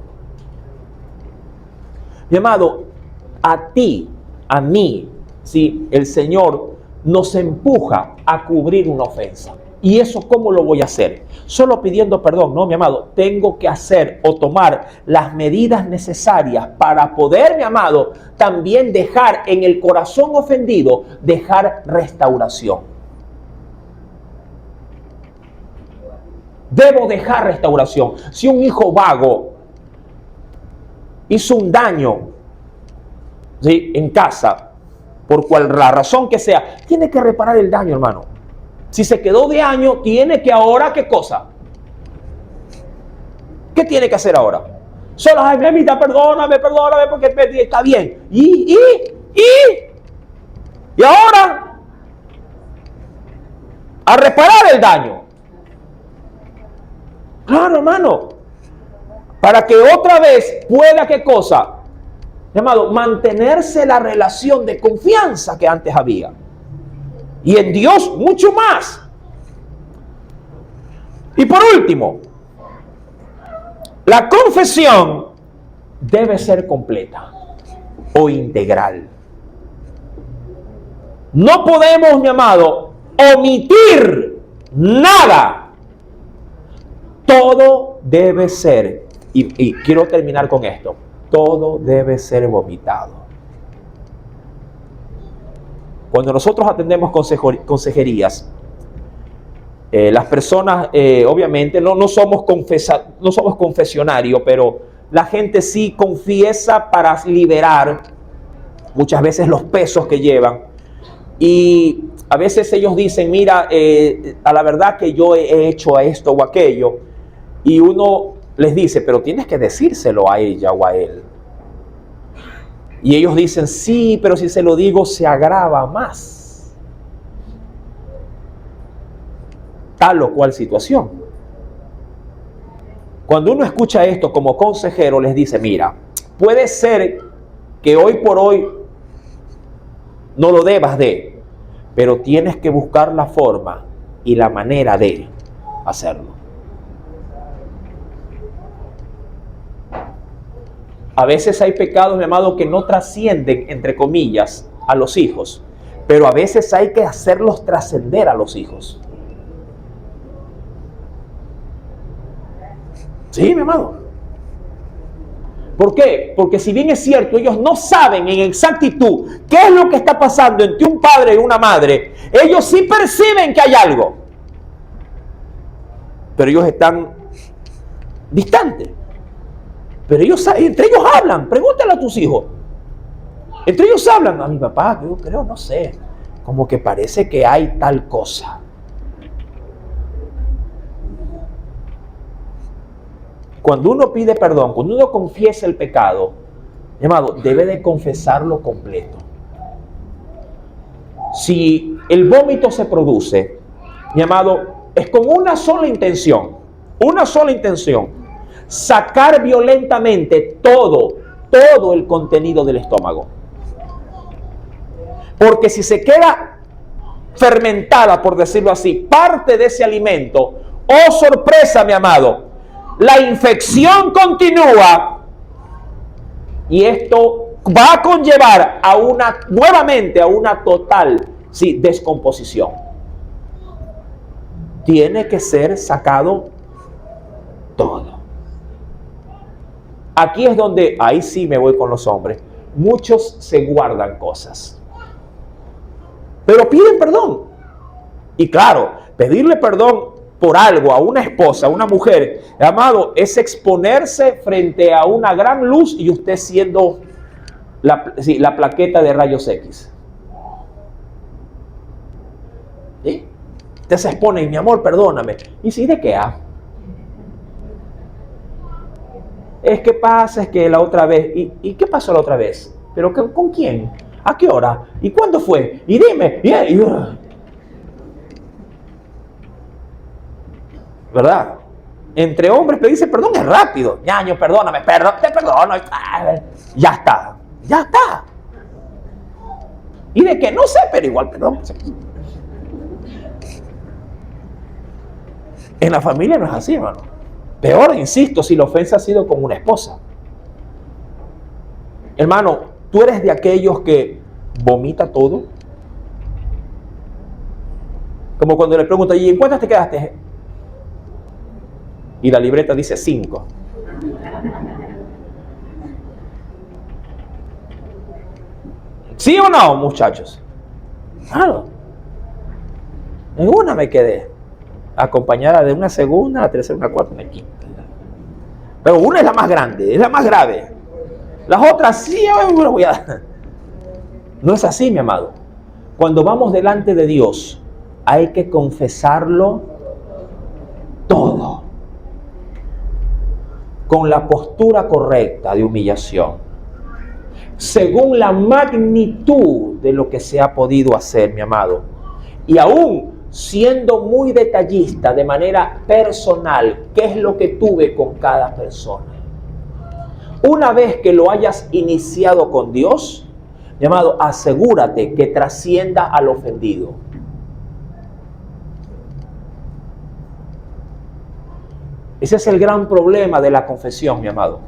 [SPEAKER 1] Mi amado, a ti, a mí, ¿sí? El Señor nos empuja a cubrir una ofensa. ¿Y eso cómo lo voy a hacer? Solo pidiendo perdón. No, mi amado, tengo que hacer o tomar las medidas necesarias para poder, mi amado, también dejar en el corazón ofendido, dejar restauración. Debo dejar restauración. Si un hijo vago hizo un daño, ¿sí?, en casa, por la razón que sea, tiene que reparar el daño, hermano. Si se quedó de año, tiene que ahora, ¿qué cosa? ¿Qué tiene que hacer ahora? Solo, ay, mamita, perdóname, porque está bien. ¿Y ahora? A reparar el daño. Claro, hermano. Para que otra vez pueda, ¿qué cosa? Llamado, mantenerse la relación de confianza que antes había. Y en Dios mucho más. Y por último, la confesión debe ser completa o integral. No podemos, mi amado, omitir nada. Todo debe ser, y quiero terminar con esto, todo debe ser vomitado. Cuando nosotros atendemos consejerías, las personas, obviamente, no somos confesionarios, pero la gente sí confiesa para liberar muchas veces los pesos que llevan. Y a veces ellos dicen, mira, a la verdad que yo he hecho esto o aquello. Y uno les dice, pero tienes que decírselo a ella o a él. Y ellos dicen, sí, pero si se lo digo se agrava más tal o cual situación. Cuando uno escucha esto como consejero, les dice, mira, puede ser que hoy por hoy no lo debas de, pero tienes que buscar la forma y la manera de hacerlo. A veces hay pecados, mi amado, que no trascienden, entre comillas, a los hijos, pero a veces hay que hacerlos trascender a los hijos. Sí, mi amado. ¿Por qué? Porque si bien es cierto, ellos no saben en exactitud qué es lo que está pasando entre un padre y una madre, ellos sí perciben que hay algo. Pero ellos están distante. Pero entre ellos hablan. Pregúntale a tus hijos. Entre ellos hablan. A mi papá, yo creo, no sé, como que parece que hay tal cosa. Cuando uno pide perdón, cuando uno confiesa el pecado, mi amado, debe de confesarlo completo. Si el vómito se produce, mi amado, es con una sola intención, sacar violentamente todo el contenido del estómago. Porque si se queda fermentada, por decirlo así, parte de ese alimento, oh sorpresa, mi amado, la infección continúa y esto va a conllevar nuevamente a una total descomposición. Tiene que ser sacado todo. Aquí es donde, ahí sí me voy con los hombres, muchos se guardan cosas, pero piden perdón. Y claro, pedirle perdón por algo a una esposa, a una mujer, amado, es exponerse frente a una gran luz y usted siendo la plaqueta de rayos X. ¿Sí? Usted se expone y mi amor, perdóname. ¿Y si de qué? Es que pasa, es que la otra vez. ¿Y qué pasó la otra vez? ¿Pero con quién? ¿A qué hora? ¿Y cuándo fue? Y dime. ¿Verdad? Entre hombres pedirse perdón es rápido. Ñaño, perdóname, te perdono. Ya está. ¿Y de qué? No sé, pero igual perdón. En la familia no es así, hermano. Peor, insisto, si la ofensa ha sido con una esposa. Hermano, ¿tú eres de aquellos que vomita todo? Como cuando le pregunto, ¿y en cuántas te quedaste? Y la libreta dice 5. ¿Sí o no, muchachos? Claro. En una me quedé, acompañada de una segunda, una tercera, una cuarta, una quinta. Pero una es la más grande, es la más grave. Las otras sí, voy a... No es así, mi amado. Cuando vamos delante de Dios, hay que confesarlo todo, con la postura correcta de humillación, según la magnitud de lo que se ha podido hacer, mi amado, y aún siendo muy detallista de manera personal, qué es lo que tuve con cada persona. Una vez que lo hayas iniciado con Dios, mi amado, asegúrate que trascienda al ofendido. Ese es el gran problema de la confesión, mi amado.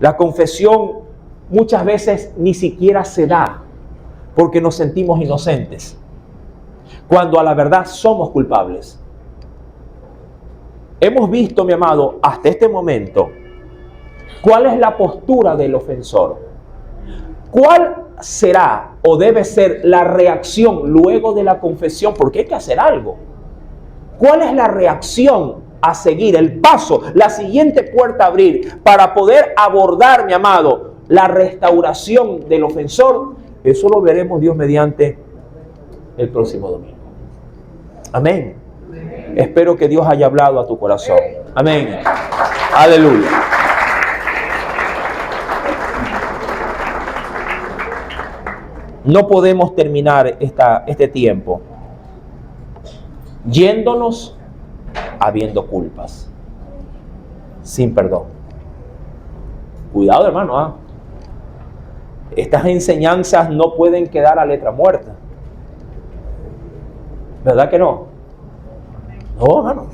[SPEAKER 1] La confesión muchas veces ni siquiera se da porque nos sentimos inocentes, cuando a la verdad somos culpables. Hemos visto, mi amado, hasta este momento, cuál es la postura del ofensor. ¿Cuál será o debe ser la reacción luego de la confesión? Porque hay que hacer algo. ¿Cuál es la reacción a seguir, el paso, la siguiente puerta a abrir para poder abordar, mi amado, la restauración del ofensor? Eso lo veremos, Dios mediante, el próximo domingo. Amén. Espero que Dios haya hablado a tu corazón. Amén. Aleluya. No podemos terminar este tiempo yéndonos habiendo culpas, sin perdón. Cuidado, hermano. Estas enseñanzas no pueden quedar a letra muerta. ¿Verdad que no? No, hermano.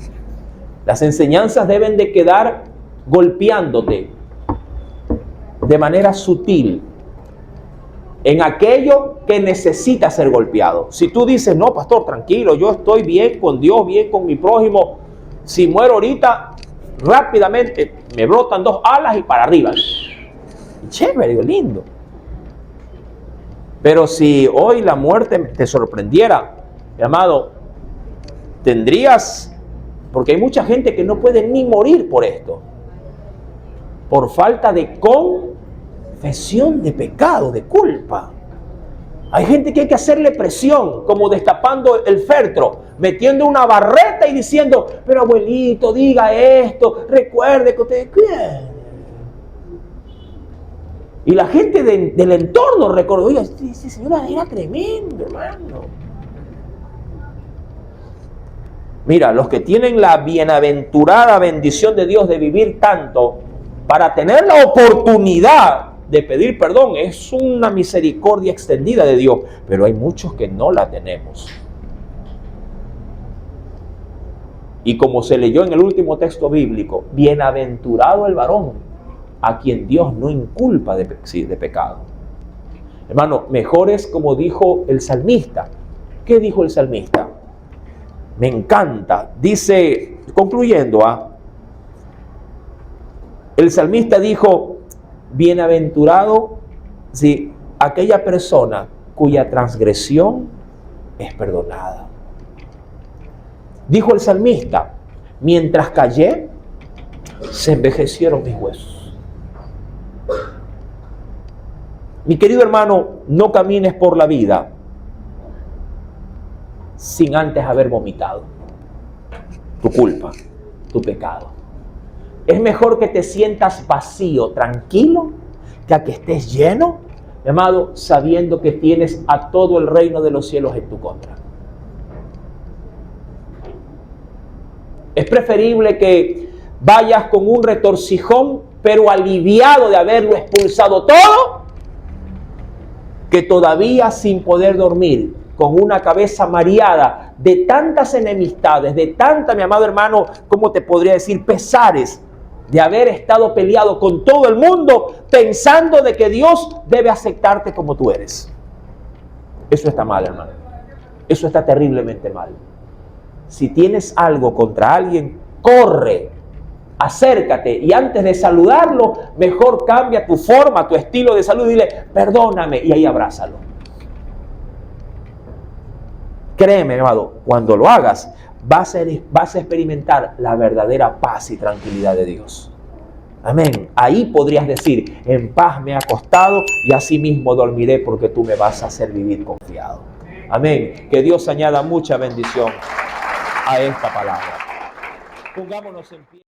[SPEAKER 1] Las enseñanzas deben de quedar golpeándote de manera sutil en aquello que necesita ser golpeado. Si tú dices, no, pastor, tranquilo, yo estoy bien con Dios, bien con mi prójimo. Si muero ahorita, rápidamente me brotan 2 alas y para arriba. Chévere, lindo. Pero si hoy la muerte te sorprendiera, mi amado, tendrías Porque hay mucha gente que no puede ni morir por esto. Por falta de confesión de pecado, de culpa. Hay gente que hay que hacerle presión, como destapando el féretro, metiendo una barreta y diciendo, pero abuelito, diga esto, recuerde que usted... ¿Qué? Y la gente del entorno recordó, oiga, ese señor era tremendo, hermano. Mira, los que tienen la bienaventurada bendición de Dios de vivir tanto, para tener la oportunidad de pedir perdón, es una misericordia extendida de Dios. Pero hay muchos que no la tenemos. Y como se leyó en el último texto bíblico, bienaventurado el varón a quien Dios no inculpa de pecado. Hermano, mejor es como dijo el salmista. ¿Qué dijo el salmista? Me encanta. Dice, concluyendo, el salmista dijo, bienaventurado, sí, aquella persona cuya transgresión es perdonada. Dijo el salmista, mientras callé, se envejecieron mis huesos. Mi querido hermano, no camines por la vida sin antes haber vomitado tu culpa, tu pecado. Es mejor que te sientas vacío, tranquilo, que a que estés lleno, amado, sabiendo que tienes a todo el reino de los cielos en tu contra. Es preferible que vayas con un retorcijón, pero aliviado de haberlo expulsado todo, que todavía sin poder dormir, con una cabeza mareada de tantas enemistades, de tanta, mi amado hermano, ¿cómo te podría decir? Pesares, de haber estado peleado con todo el mundo, pensando de que Dios debe aceptarte como tú eres. Eso está mal, hermano. Eso está terriblemente mal. Si tienes algo contra alguien, corre, acércate y antes de saludarlo, mejor cambia tu forma, tu estilo de salud y dile, perdóname, y ahí abrázalo. Créeme, hermano, cuando lo hagas, vas a experimentar la verdadera paz y tranquilidad de Dios. Amén. Ahí podrías decir, en paz me he acostado y así mismo dormiré porque tú me vas a hacer vivir confiado. Amén. Que Dios añada mucha bendición a esta palabra. Pongámonos en pie.